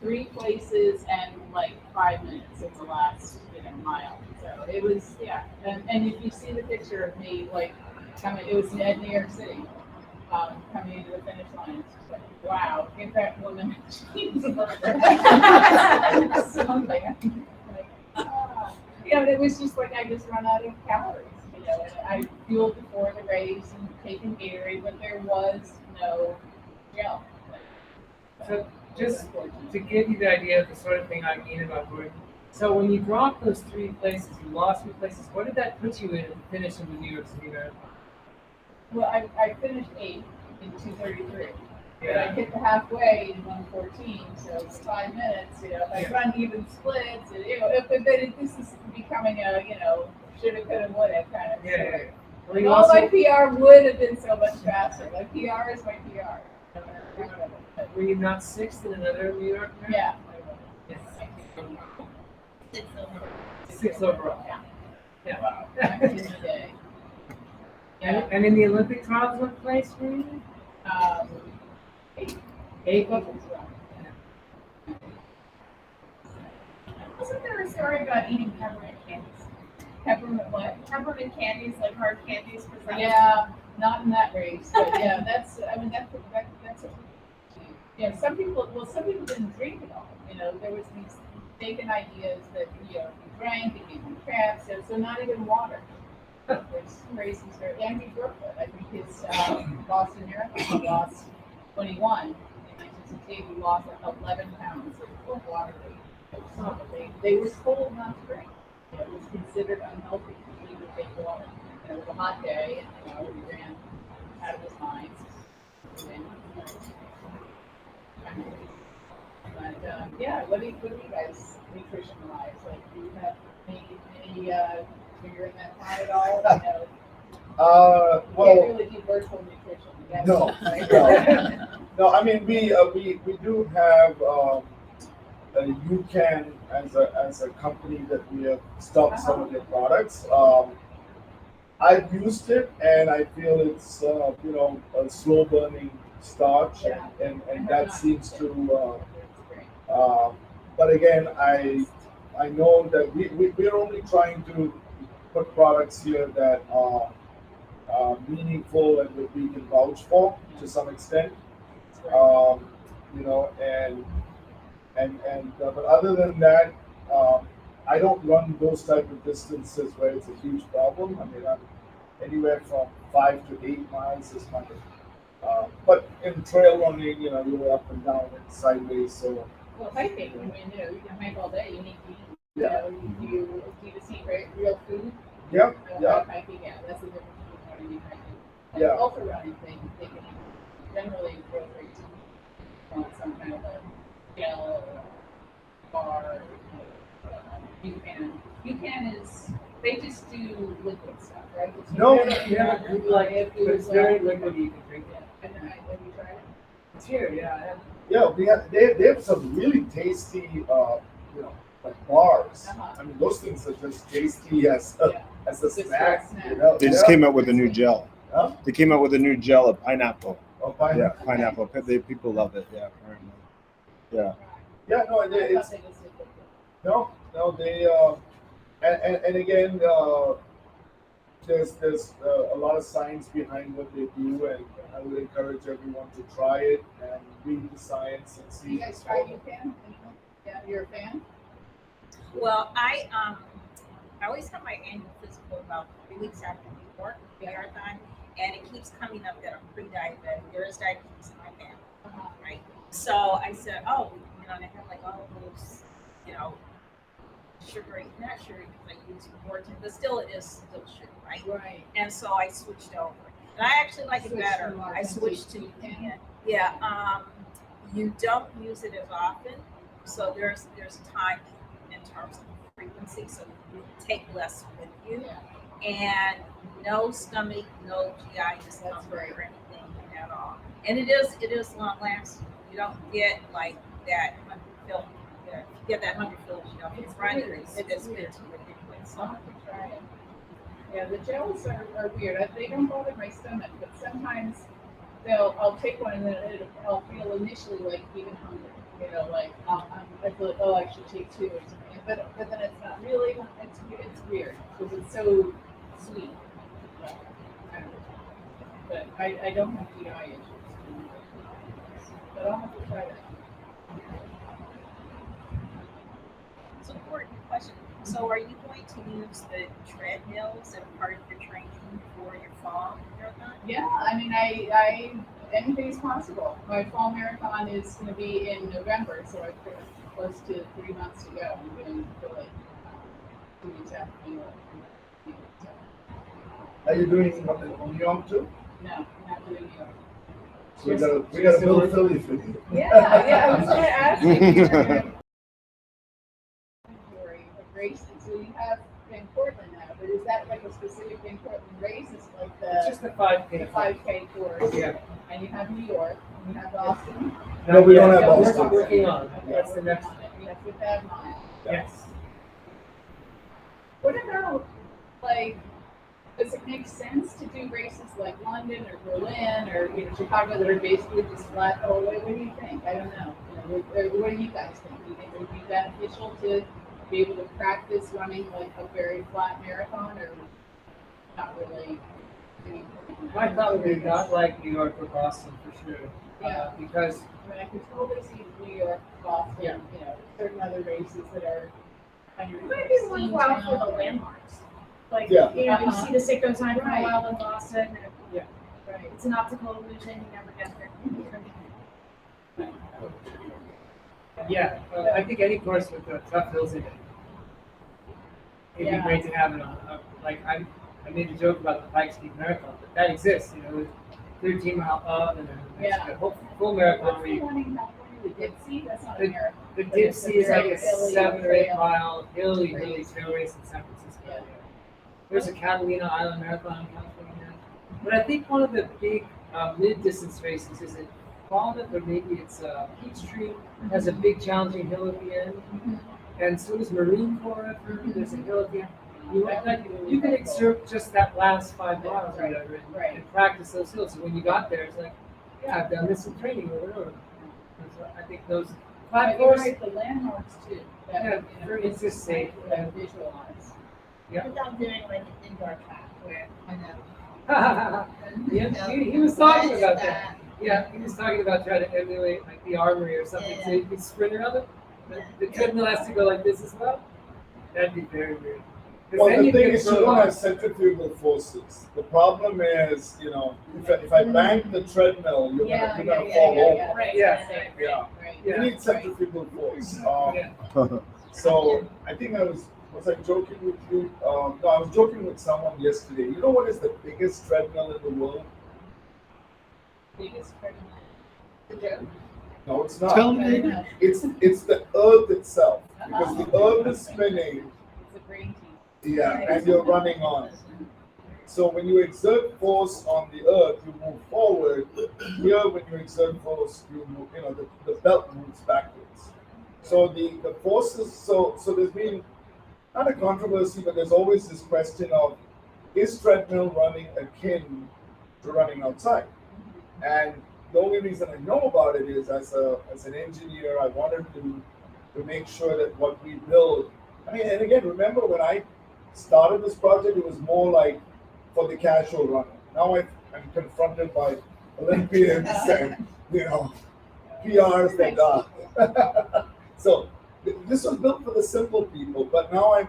3 places and like 5 minutes in the last mile. So it was and if you see the picture of me like coming, it was in New York City. Coming into the finish line, it's just like, wow, give that woman a cheese burger. Something. It was just like I just run out of calories, and I fueled before the race and taken Gatorade, but there was no gel. So just to give you the idea of the sort of thing I mean about going. So when you dropped those 3 places, you lost 3 places. What did that put you in finishing the New York City Marathon? Well, I finished 8th in 2:33. But I hit the halfway in 1:14, so it's 5 minutes. If I run even splits, this is becoming a shoulda, coulda, woulda kind of story. Well, you All my also, PR would have been so much faster. My PR is my PR. were you not 6th in another New York Marathon? Yeah. Yes. 6 overall. Yeah. Wow. Back in the day. And in the Olympic trials, what place were you? 8. Wasn't there a story about eating peppermint candies? Peppermint what? Peppermint candies, like hard candies, because Yeah, not in that race, but that's some people didn't drink at all. There was these mistaken ideas that if you drank, it gave you cramps, so not even water. There's crazy story. Andy Brookwood, I think his Boston Marathon, he lost 21 in 1968. He lost 11 pounds of water weight. So they were told not to drink. It was considered unhealthy for you to take water. And it was a hot day, and he ran out of his mind. But what do you guys nutrition wise? Like, do you have any figure in that pot at all? You can't really do virtual nutrition. You gotta No, do it, right? No, I mean we do have UCAN as a company that we have stocked some of their products. I've used it and I feel it's a slow burning starch and that seems to. But again, I know that we're only trying to put products here that are meaningful and that we can vouch for to some extent. But other than that, I don't run those type of distances where it's a huge problem. I mean, I'm anywhere from 5 to 8 miles is my. But in trail running, you're up and down and sideways, so. Well, hiking, you can hike all day. You need to eat. Yeah. Do you just eat real food? Yeah, yeah. Hiking, that's the difference between running and hiking. And Yeah. ultra running, they can generally incorporate some kind of a gel or bar. UCAN is, they just do liquid stuff, right? It's It's very liquid. You can drink it. And then have you tried it? It's here, yeah. Yeah, they have some really tasty, like bars. Uh-huh. I mean, those things are just tasty as a Just snack. for a snack. You know? They just came out with a new gel. Huh? They came out with a new gel of pineapple. Oh, fine. Yeah, pineapple. People love it. Yeah, apparently. Yeah. Yeah, no, I thought they it's just did that. no, they and again, there's a lot of science behind what they do, and I would encourage everyone to try it and read the science and see. You guys try, you can? Yeah, you're a fan? Well, I always have my annual physical about 3 weeks after New York marathon, and it keeps coming up that I'm pre-diabetic. There is diabetes in my family, Uh-huh. right? So I said, oh, and I have like all of those, sugary, not sugary because I use more, but still it is still sugar, right? Right. And so I switched over, and I actually like it Switched better. to more I switched to convenient. yeah. You don't use it as often, so there's time in terms of frequency, so you take less with you, and no stomach, no GI discomfort or anything at all. And it is long lasting. You don't get like that hunger feel. You get that hunger feel, if it's running, it's good to it anyway. So. I'll have to try it. Yeah, the gels are weird. They don't bother my stomach, but sometimes I'll take one and then I'll feel initially like even hungry. Like I feel like, oh, I should take two or something. But then it's not really. It's weird because it's so sweet. But I don't have GI issues. But I'll have to try that. So, important question. So, are you going to use the treadmills as part of your training for your fall marathon? Yeah, I mean, I anything is possible. My fall marathon is going to be in November, so I've got close to 3 months to go. I'm going to do it 2 weeks after New York. Are you doing New York too? No, I'm not doing New York. So we gotta build Philly for you. Yeah, I was going to ask you. Races. So you have in Portland now, but is that like a specific in Portland race? It's like It's the just a 5K. 5K course. Yeah. And you have New York, and you have Boston. No, we don't have Yeah, Boston. We're working on it. Okay, That's the we're next. on it. We have to have mine. Yes. What about, like, does it make sense to do races like London or Berlin or Chicago that are basically just flat the whole way? What do you think? I don't know. What do you guys think? Do you think it would be beneficial to be able to practice running like a very flat marathon, or not really? My thought would be not like New York or Boston for sure. Yeah. Because I mean, I could totally see New York, Boston, Yeah. Certain other races that are kind of. It might be worthwhile for the landmarks. Like, Yeah. you see the Sicko sign for a Right. while in Boston, and Right. it's an optical illusion, you never get there. yeah, I think any course with tough hills in it. It'd Yeah. be great to have it on. Like I made a joke about the Pikes Peak Marathon, but that exists. With 13-mile up and then Yeah. a whole full marathon What's where the you. one in California, the Dipsy? That's not a The- marathon. The But it's a Dipsy is like very a hilly 7 or 8 trail. mile hilly Race. trail race in San Francisco. Yeah. There's a Catalina Island Marathon in California. But I think one of the big mid-distance races is it Falmouth or maybe it's Peachtree has a big challenging hill at the end. Mhm. And so does Marine Corps. I've heard there's a hill at the end. You, That like, would be really you can helpful. exert just that last 5 miles or Right, whatever right. and practice those hills. So when you got there, it's like, yeah, I've done this in training or whatever. And so I think those But flat you're course, right, the landmarks too. That, Yeah, it's just safe. to visualize. Yeah. Without doing like an indoor track where, I know. yeah, he was talking about that. Yeah, he was talking about trying to emulate like the armory or something. So you could sprint around it. The treadmill has to go like this as well. That'd be very weird. 'Cause Well, then the you thing can is, you throw don't off. have centrifugal forces. The problem is, if I bang the treadmill, you're gonna fall over. Right. Yeah. Yeah. Right. You Yeah. need centrifugal force. Yeah. So I think I was I joking with you? No, I was joking with someone yesterday. You know what is the biggest treadmill in the world? Biggest treadmill. The joke. No, it's not. Tell me. It's the Earth itself, because the Earth is spinning. It's a brain tease. Yeah, and you're running on it. So when you exert force on the Earth, you move forward. Here, when you exert force, you move. The belt moves backwards. So the forces. So there's been not a controversy, but there's always this question of, is treadmill running akin to running outside? And the only reason I know about it is as an engineer, I wanted to make sure that what we build. I mean, and again, remember when I started this project, it was more like for the casual runner. Now I'm confronted by Olympians and PRs that so this was built for the simple people, but now I'm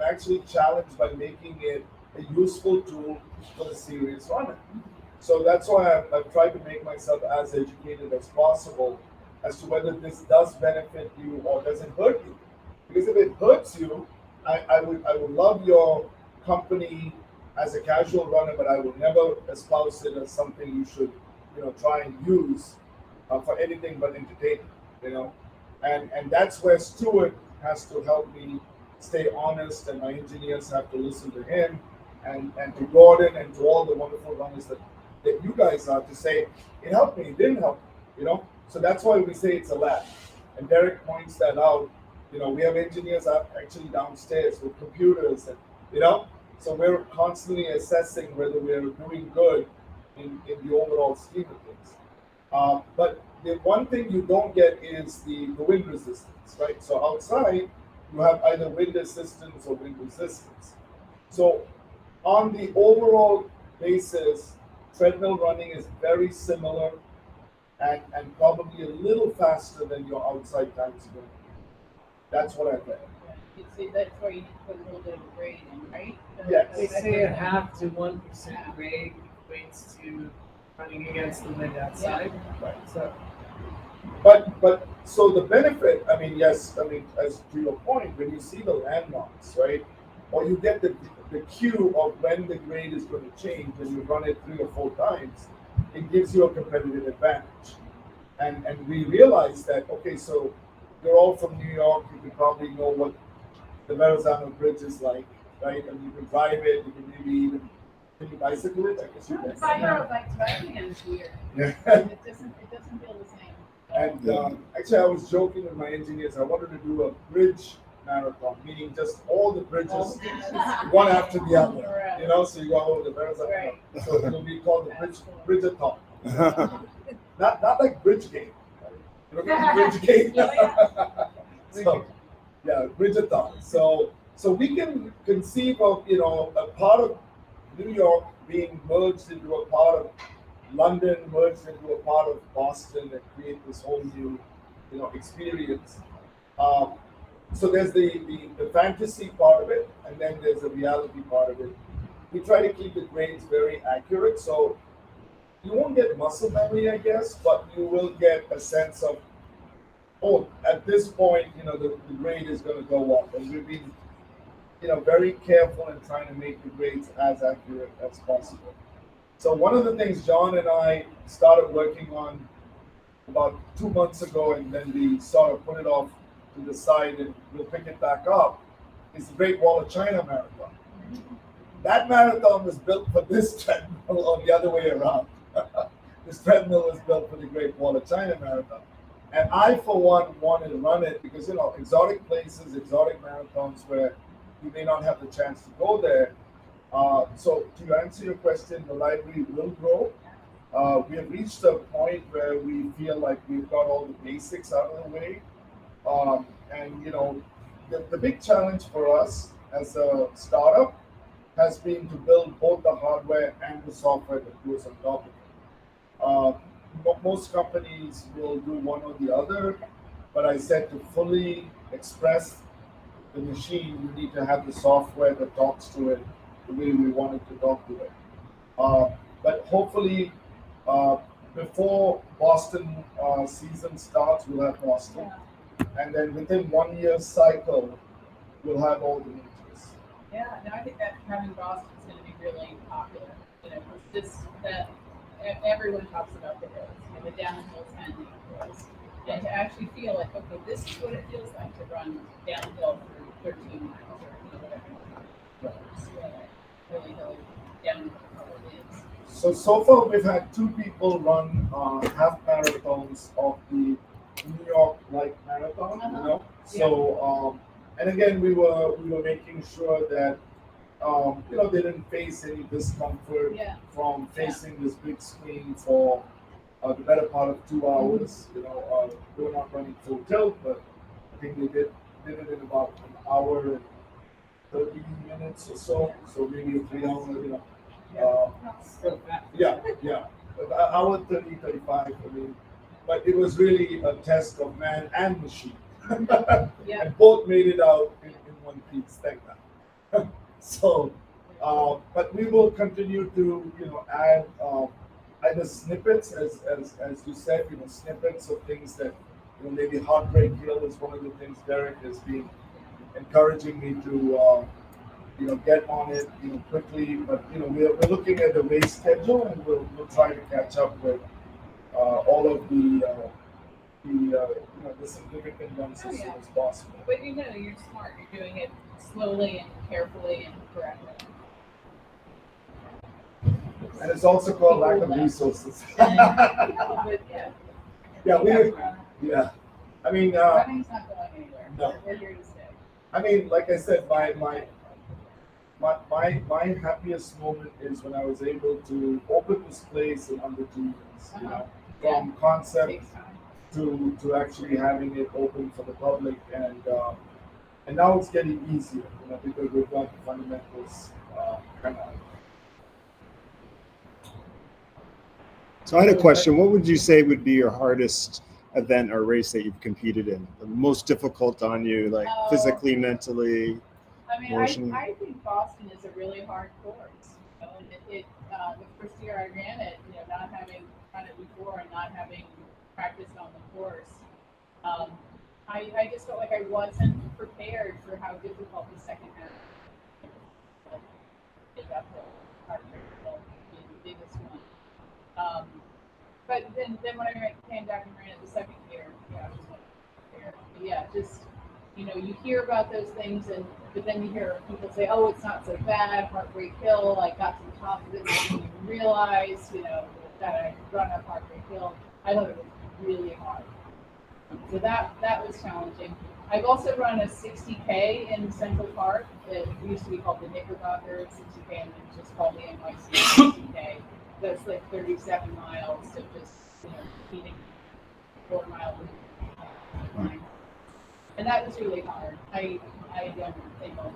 actually challenged by making it a useful tool for the serious runner. So that's why I've tried to make myself as educated as possible as to whether this does benefit you or does it hurt you. Because if it hurts you, I would love your company as a casual runner, but I will never espouse it as something you should try and use for anything but entertainment. And that's where Stuart has to help me stay honest, and my engineers have to listen to him, and to Gordon and to all the wonderful runners that you guys are, to say it helped me, it didn't help me, So that's why we say it's a lab. And Derek points that out. We have engineers actually downstairs with computers, and so we're constantly assessing whether we're doing good in the overall scheme of things. But the one thing you don't get is the wind resistance, right? So outside, you have either wind assistance or wind resistance. So on the overall basis, treadmill running is very similar and probably a little faster than your outside times going. That's what I read. You see, that's where you put a little bit of grade in, right? Yes. They say a 0.5 to 1% grade equates to running against the wind outside. Right. So But so the benefit, as to your point, when you see the landmarks, right, or you get the cue of when the grade is going to change and you run it 3 or 4 times, it gives you a competitive advantage. And we realize that, okay, so you're all from New York, you can probably know what the Verrazano Bridge is like, right? And you can drive it, you can maybe even, can you bicycle it? I guess you can. If I rode like driving and it's weird. Yeah. It doesn't feel the same. And actually, I was joking with my engineers. I wanted to do a bridge marathon, meaning just all the bridges, one after the other. So you go over the Verrazano. Right. So it'll be called the Bridge-a-thon. not like Bridgegate. You know, Bridgegate. So, yeah, Bridge-a-thon. So we can conceive of a part of New York being merged into a part of London, merged into a part of Boston, and create this whole new experience. So there's the fantasy part of it, and then there's the reality part of it. We try to keep the grades very accurate, so you won't get muscle memory, I guess, but you will get a sense of, at this point, the grade is going to go up, and we've been, very careful in trying to make the grades as accurate as possible. So one of the things John and I started working on about 2 months ago, and then we sort of put it off to the side and we'll pick it back up, is the Great Wall of China Marathon. That marathon was built for this treadmill, or the other way around. This treadmill was built for the Great Wall of China Marathon. And I, for one, wanted to run it because, exotic places, exotic marathons where you may not have the chance to go there. So to answer your question, the library will grow. We have reached a point where we feel like we've got all the basics out of the way. And the big challenge for us as a startup has been to build both the hardware and the software that goes on top of it. Most companies will do one or the other, but I said to fully express the machine, you need to have the software that talks to it the way we want it to talk to it. But hopefully, before Boston season starts, we'll have Boston. And then within 1 year cycle, we'll have all the majors. Yeah, no, I think that having Boston is going to be really popular. Just that everyone talks about the hills, the downhills and the hills. And to actually feel like, okay, this is what it feels like to run downhill for 13 miles or whatever. Really downhill probably is. So far we've had 2 people run half marathons of the New York Light Marathon. So And again, we were making sure that they didn't face any discomfort Yeah. from facing this big screen for the better part of 2 hours. They were not running full tilt, but I think they did it in about an hour and 30 minutes or so. So maybe a 3 hour. So fast. Yeah. An hour 30, 35. I mean, but it was really a test of man and machine. Yeah. And both made it out in one piece. Thank God. So, but we will continue to, add either snippets, as you said, snippets of things that, maybe Heartbreak Hill is one of the things Derek has been encouraging me to, get on it, quickly. But we're looking at the race schedule, and we'll try to catch up with all of the significant ones as soon as possible. But you're smart. You're doing it slowly and carefully and correctly. And it's also called lack of resources. But yeah. Yeah. I mean, Running's not going anywhere. No. We're here to stay. I mean, like I said, my happiest moment is when I was able to open this place in under 2 years. From concept Takes time. to actually having it open for the public, and now it's getting easier, because we've got the fundamentals kind of. So I had a question. What would you say would be your hardest event or race that you've competed in? The most difficult on you, like physically, mentally? I mean, Emotionally. I think Boston is a really hard course. And the first year I ran it, not having run it before and not having practiced on the course, I just felt like I wasn't prepared for how difficult the second half was. It got the Heartbreak Hill being the biggest one. But then when I came back and ran it the second year, I was like, prepared. But yeah, just you hear about those things, but then you hear people say, "Oh, it's not so bad." Heartbreak Hill, I got to the top of it, and I didn't even realize, that I run up Heartbreak Hill. I thought it was really hard. So that was challenging. I've also run a 60K in Central Park. It used to be called the Knickerbocker 60K, and it's just called the NYC 60K. That's like 37 miles of just, beating 4 miles. And that was really hard. I don't think I'll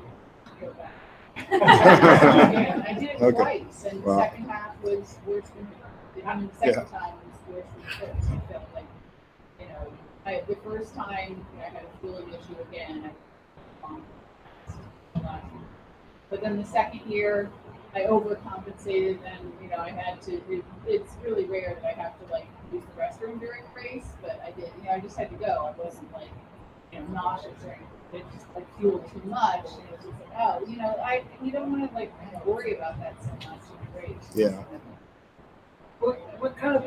go back. I did it Okay. twice, and Wow. the second half was worse than the second time was worse than the first. I felt like, the first time I had a feeling issue again. But then the second year, I overcompensated, and I had to. It's really rare that I have to use the restroom during the race, but I did. I just had to go. I wasn't nauseous or anything. It just fueled too much, and it was just you don't want to worry about that so much in the race. Yeah. What kind of,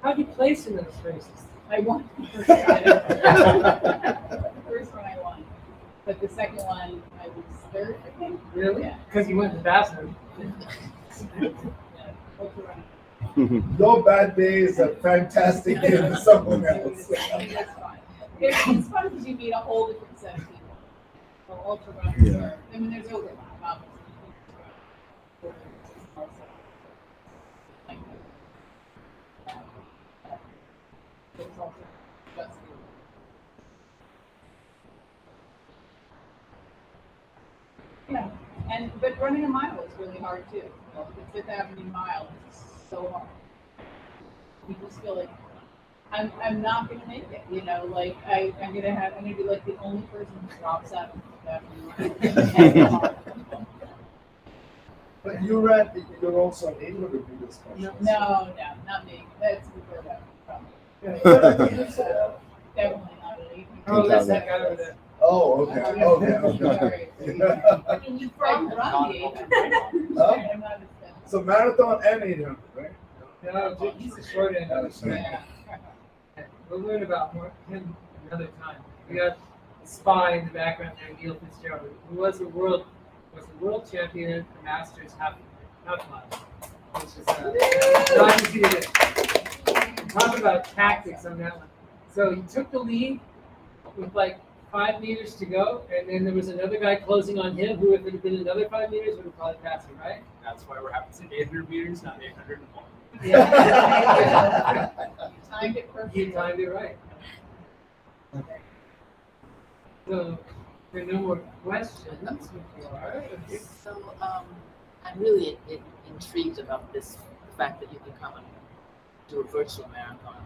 how'd you place in those races? I won the first one. The first one I won, but the second one I was third, I think. Really? Yeah. Because you went to the bathroom. Yeah. Ultra running. Your bad day is a fantastic day for someone else. It's fun. It's fun because you meet a whole different set of people. So ultra runners. Yeah. I mean, there's overlap, obviously. There's also just yeah, but running a mile is really hard too. The Fifth Avenue mile is so hard. You just feel like I'm not gonna make it. I'm gonna be like the only person who drops out of the Fifth Avenue mile. But you're also an 800 meter specialist. No, not me. That's before that. Definitely not an 800. Oh, that's that guy over there. Oh, okay. I mean, you from run the 800. Huh? I'm not a- So marathon and 800, right? No, he's a short end. Yeah. We'll learn about him another time. We got a spy in the background there, Neil Fitzgerald, who was the world champion for Masters half mile. Which is not easy to do. Talk about tactics on that one. So he took the lead with 5 meters to go, and then there was another guy closing on him who, if it had been another 5 meters, would have probably passed him, right? That's why we're having to say 800 meters, not 801. Yeah. Timed it You perfectly. timed it right. So, there are no more questions. So, I'm really intrigued about this fact that you can come and do a virtual marathon.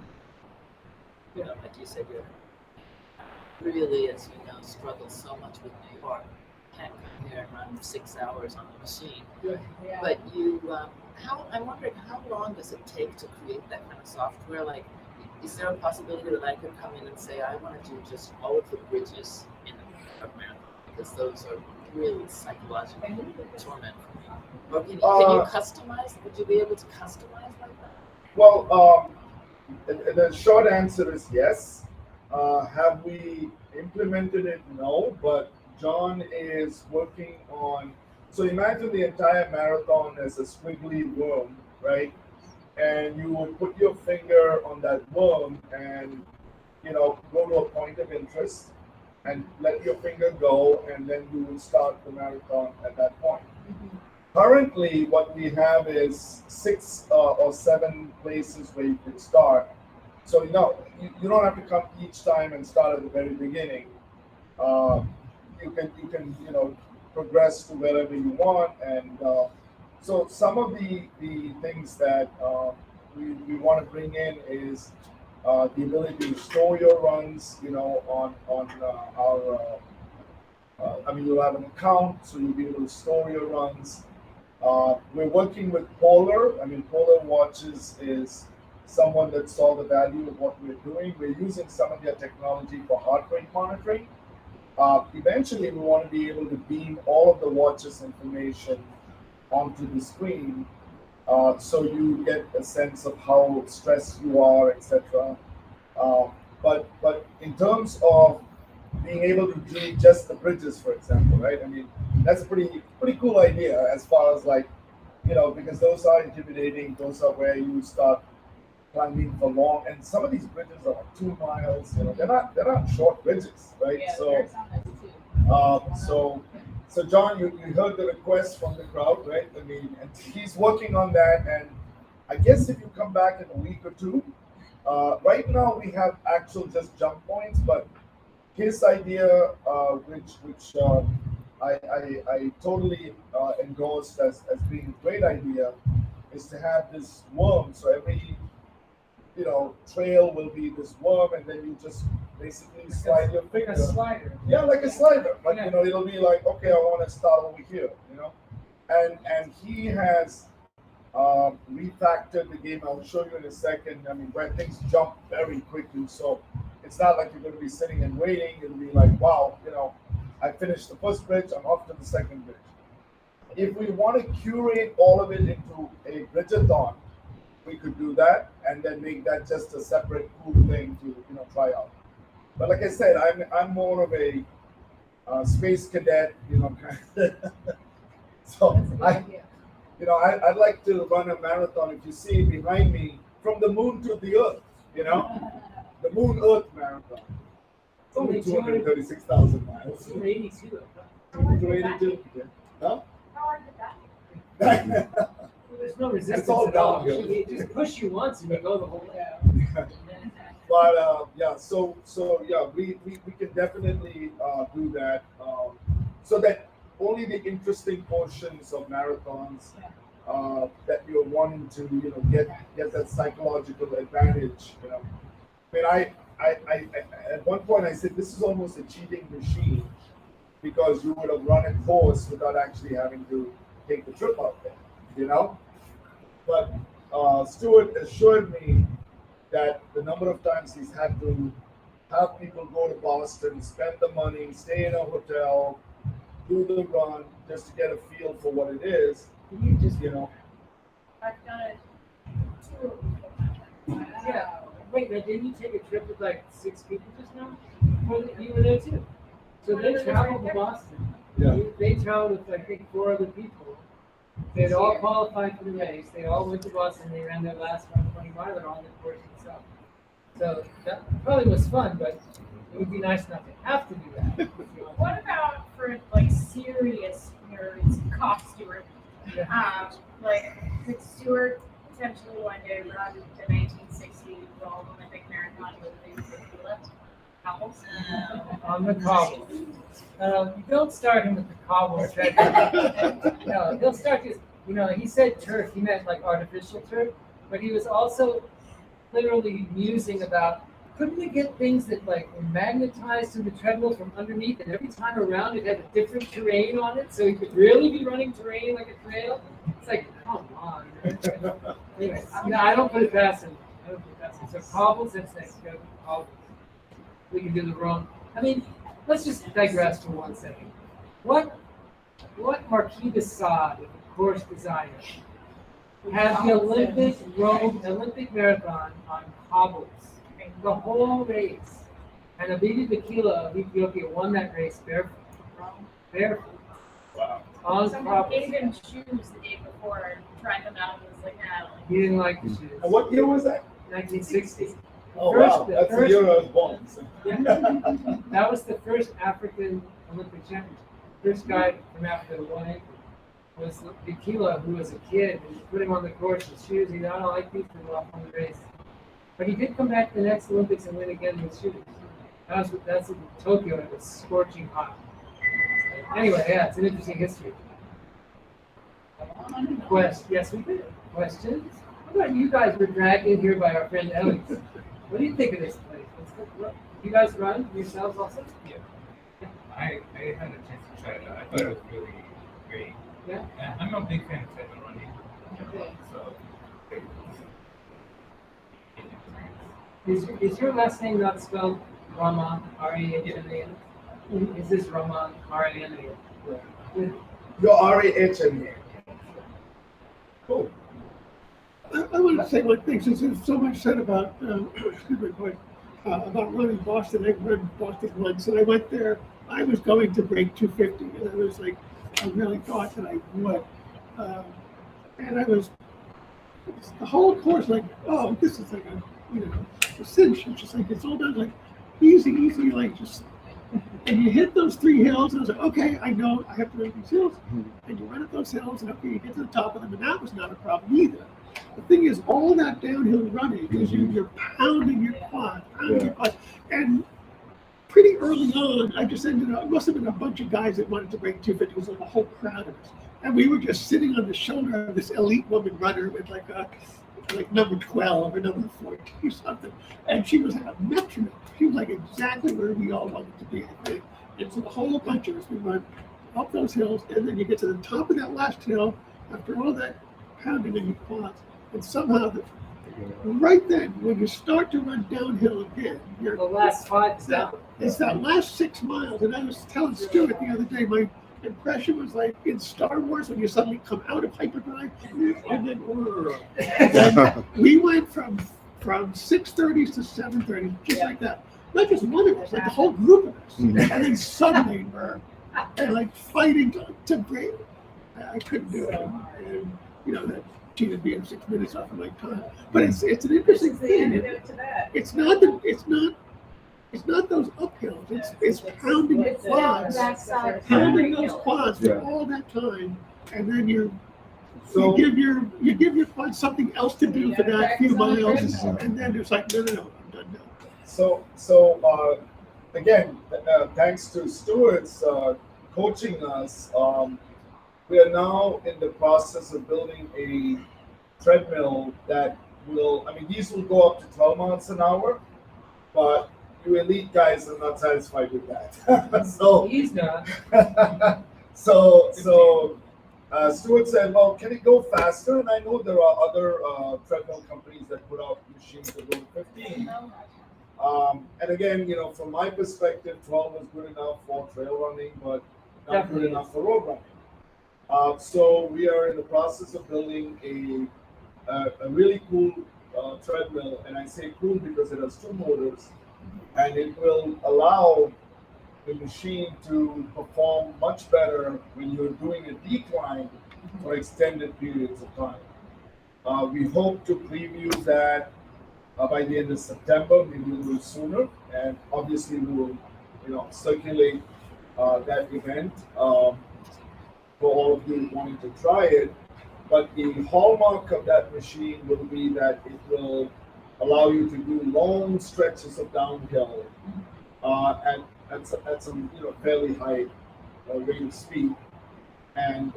You know, like you said, you're really, as you know, struggle so much with New York. Can't come here and run 6 hours on the machine. Yeah. But you, I'm wondering, how long does it take to create that kind of software? Like, is there a possibility that I could come in and say, I want to do just all of the bridges in a marathon? Because those are really psychological torment for me. Or can you customize? Would you be able to customize like that? Well, the short answer is yes. Have we implemented it? No, but John is working on. So imagine the entire marathon as a squiggly worm, right? And you would put your finger on that worm and, go to a point of interest and let your finger go, and then you will start the marathon at that point. Currently, what we have is 6 or 7 places where you can start. So you don't have to come each time and start at the very beginning. You can progress to wherever you want, and so some of the things that we want to bring in is the ability to store your runs, on our. You'll have an account, so you'll be able to store your runs. We're working with Polar. Polar Watches is someone that saw the value of what we're doing. We're using some of their technology for heart rate monitoring. Eventually, we want to be able to beam all of the watches information onto the screen, so you get a sense of how stressed you are, etc. But in terms of being able to do just the bridges, for example, right? That's a pretty cool idea as far as because those are intimidating. Those are where you start climbing for long, and some of these bridges are like 2 miles. They're not short bridges, right? Yeah, So. there's some that's too. So John, you heard the request from the crowd, right? And he's working on that, and I guess if you come back in a week or two, right now we have actual just jump points, but his idea, which I totally endorsed as being a great idea, is to have this worm. So every trail will be this worm, and then you just basically slide your finger. Like a slider. Yeah, like a slider. But Yeah. it'll be like, okay, I want to start over here. And he has refactored the game. I'll show you in a second. Where things jump very quickly, so it's not like you're going to be sitting and waiting. It'll be like, wow, I finished the first bridge, I'm off to the second bridge. If we want to curate all of it into a bridgeathon, we could do that and then make that just a separate cool thing to try out. But like I said, I'm more of a space cadet, so That's a good idea. I'd like to run a marathon. If you see behind me, from the moon to the earth, the Moon Earth Marathon. It's only 236,000 miles. 282. 282. Huh? How hard did that? There's no resistance all at all. downhill. They just push you once and you go the whole way. But we can definitely do that, so that only the interesting portions of marathons that you're wanting to get that psychological advantage. I at one point I said this is almost a cheating machine, because you would have run a course without actually having to take the trip out there, But Stuart assured me that the number of times he's had to have people go to Boston, spend the money, stay in a hotel, do the run, just to get a feel for what it is. You just, I've done it too. yeah. Wait, now didn't you take a trip with like 6 people just now? Well, you were there too. So they traveled to Boston. Yeah. They traveled with, I think, 4 other people. They'd all qualified for the race. They all went to Boston. They ran their last 125. They're on the course itself. So that probably was fun, but It would be nice not to have to do that. What about for like serious nerds, Cox Stewart? Like could Stewart potentially one day run the 1960 World Olympic Marathon with the tequila? Apples? On the cobble. You don't start him with the cobble tread. No, he'll start his, he said turf, he meant like artificial turf, but he was also literally musing about, couldn't we get things that like were magnetized to the treadmill from underneath, and every time around it had a different terrain on it, so he could really be running terrain like a trail? It's like, come on. Anyway, I don't put it past him. So cobbles, that's next. Cobbles. We can do the wrong. I mean, let's just digress for 1 second. What Marquis de Sade, the course designer, had the Olympic marathon on cobbles, the whole race, and Abidi Bikila of Ethiopia won that race barefoot. Wow. On Someone cobbles. gave him shoes the day before and tried them out and was like, He didn't like the shoes. And what year was that? 1960. Oh First- wow, the that's the first- year I was born. So. That was the first African Olympic champion. First guy from Africa to win it was Bikila, who was a kid, and put him on the course with shoes. He said, I don't like these to go off on the race. But he did come back to the next Olympics and win again with shoes. That's in Tokyo. It was scorching hot. Anyway, yeah, it's an interesting history. Yes, we did. Questions? What about you guys were dragged in here by our friend Ellie? What do you think of this place? You guys run yourselves also? Yeah. I had a chance to try it out. I thought it was really great. Yeah. And I'm a big fan of treadmill running. So Is your last name not spelled Rahman, R-A-H-M-A-N? Is this Rahman, R-A-M-A-N? You're R-A-H-M-A. Cool. I want to say one thing, since there's so much said about, about running Boston. I run Boston once, and I went there. I was going to break 250, and I was like, I really thought that I would. And I was, the whole course, like, oh, this is like a cinch. It's just like, it's all done like easy, like just, and you hit those 3 hills, and I was like, okay, I know I have to run these hills. And you run up those hills, and okay, you get to the top of them, and that was not a problem either. The thing is, all that downhill running is you're pounding your quad, and pretty early on, I just ended up, it must have been a bunch of guys that wanted to break 250. It was like a whole crowd of us. And we were just sitting on the shoulder of this elite woman runner with like number 12 or number 14 or something. And she was at a metronome. She was like exactly where we all wanted to be, I think. And so the whole bunch of us, we run up those hills, and then you get to the top of that last hill, after all that pounding in your quads, and somehow right then, when you start to run downhill again, you're The last 5 down. it's that last 6 miles. And I was telling Stuart the other day, my impression was like in Star Wars when you suddenly come out of hyperdrive, and then we went from 6:30s to 7:30, just like that. Not just one of us, like the whole group of us. And then suddenly we're like fighting to break. I couldn't do it. And that cheated me in 6 minutes off of my time. But it's an interesting thing. It's not those uphills. It's pounding the quads, pounding those quads for all that time, and then you give your quads something else to do for that few miles, and then it's like no, I'm done now. So again, thanks to Stuart's coaching us, we are now in the process of building a treadmill that will, these will go up to 12 miles an hour, but you elite guys are not satisfied with that. So He's not. so Stuart said, well, can it go faster? And I know there are other treadmill companies that put out machines that go to 15. And again, from my perspective, 12 is good enough for trail running, but not good enough for road running. So we are in the process of building a really cool treadmill, and I say cool because it has 2 motors, and it will allow the machine to perform much better when you're doing a decline for extended periods of time. We hope to preview that by the end of September, maybe a little sooner. And obviously, we will, circulate that event for all of you wanting to try it. But the hallmark of that machine will be that it will allow you to do long stretches of downhill at some fairly high rate of speed, and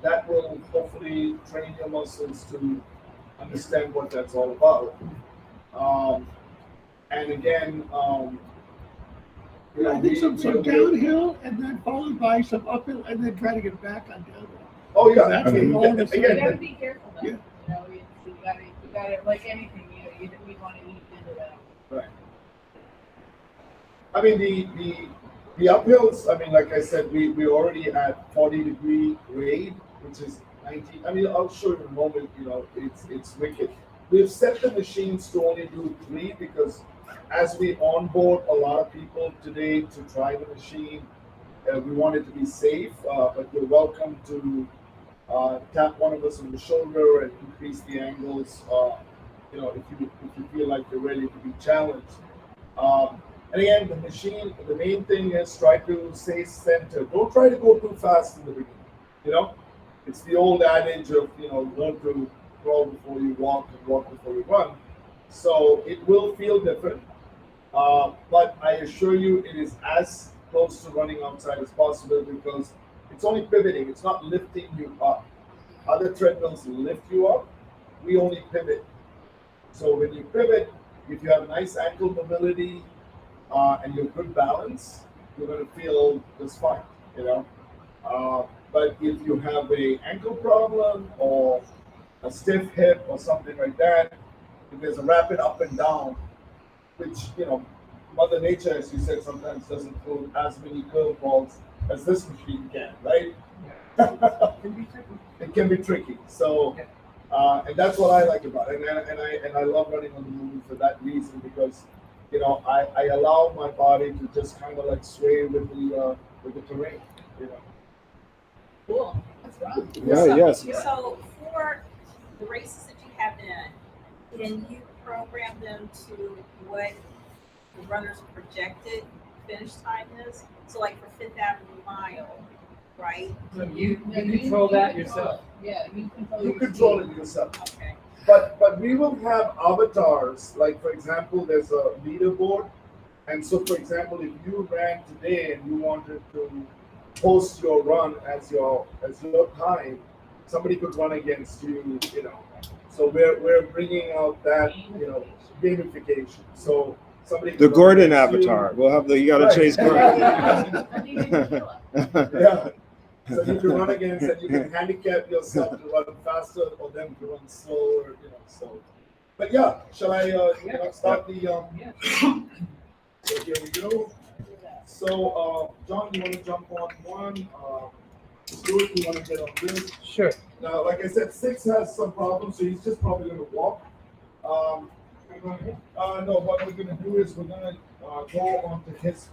that will hopefully train your muscles to understand what that's all about. And again, I think some downhill and then followed by some uphill and then try to get back on downhill. Oh yeah, That's I mean, all the You same. gotta be careful though. Yeah. You know, you gotta, like anything, we wanna eat into that. right. I mean the uphills. I mean, like I said, we're already at 40-degree grade, which is 19. I mean, I'll show you in a moment. It's wicked. We've set the machines to only do 3 because as we onboard a lot of people today to try the machine, we want it to be safe. But you're welcome to tap one of us on the shoulder and increase the angles. If you feel like you're ready to be challenged. And again, the machine, the main thing is try to stay centered. Don't try to go too fast in the beginning. It's the old adage of, learn to crawl before you walk and walk before you run. So it will feel different. But I assure you it is as close to running outside as possible because it's only pivoting. It's not lifting you up. Other treadmills lift you up. We only pivot. So when you pivot, if you have nice ankle mobility, and you have good balance, you're going to feel just fine, But if you have a ankle problem or a stiff hip or something like that, if there's a rapid up and down, which, Mother Nature, as you said, sometimes doesn't throw as many curveballs as this machine can, right? It can be tricky. So, and that's what I like about it. And I love running on the movie for that reason because I allow my body to just kind of like sway with the terrain. Cool, that's fun. Yeah, yes. So for the races that you have in, can you program them to what the runner's projected finish time is? So like for Fifth Avenue Mile, right? So you control that yourself. Yeah, you control You your control speed. it yourself. Okay. But we will have avatars. Like for example, there's a leaderboard, and so for example, if you ran today and you wanted to post your run as your time, somebody could run against you. So we're bringing out that gamification. So somebody The could run Gordon against you. avatar. We'll have you got to Right. chase Gordon. And you can kill it. Yeah. So you can run against and you can handicap yourself to run faster or them to run slower, So, but yeah, shall I start the Yeah. So here we go. So John, you want to jump on one? Stuart, you want to get on this? Sure. Now, like I said, 6 has some problems, so he's just probably going to walk. No, what we're going to do is we're going to go on to his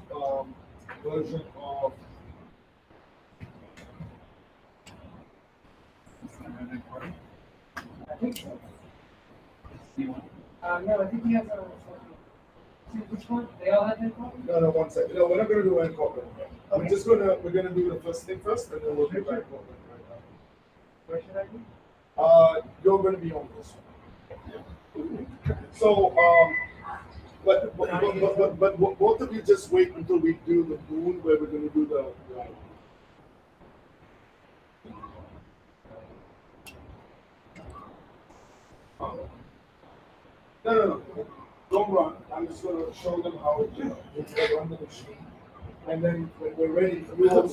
version of. I think so. No, I think he has a. Which one? They all have that problem? No, 1 second. No, we're not going to do one corporate. We're gonna do the first thing first, and then we'll get back over it right now. Where should I be? You're going to be on this one. So, but both of you just wait until we do the moon, where we're going to do the. No. Don't run. I'm just going to show them how to run the machine. And then when we're ready, we'll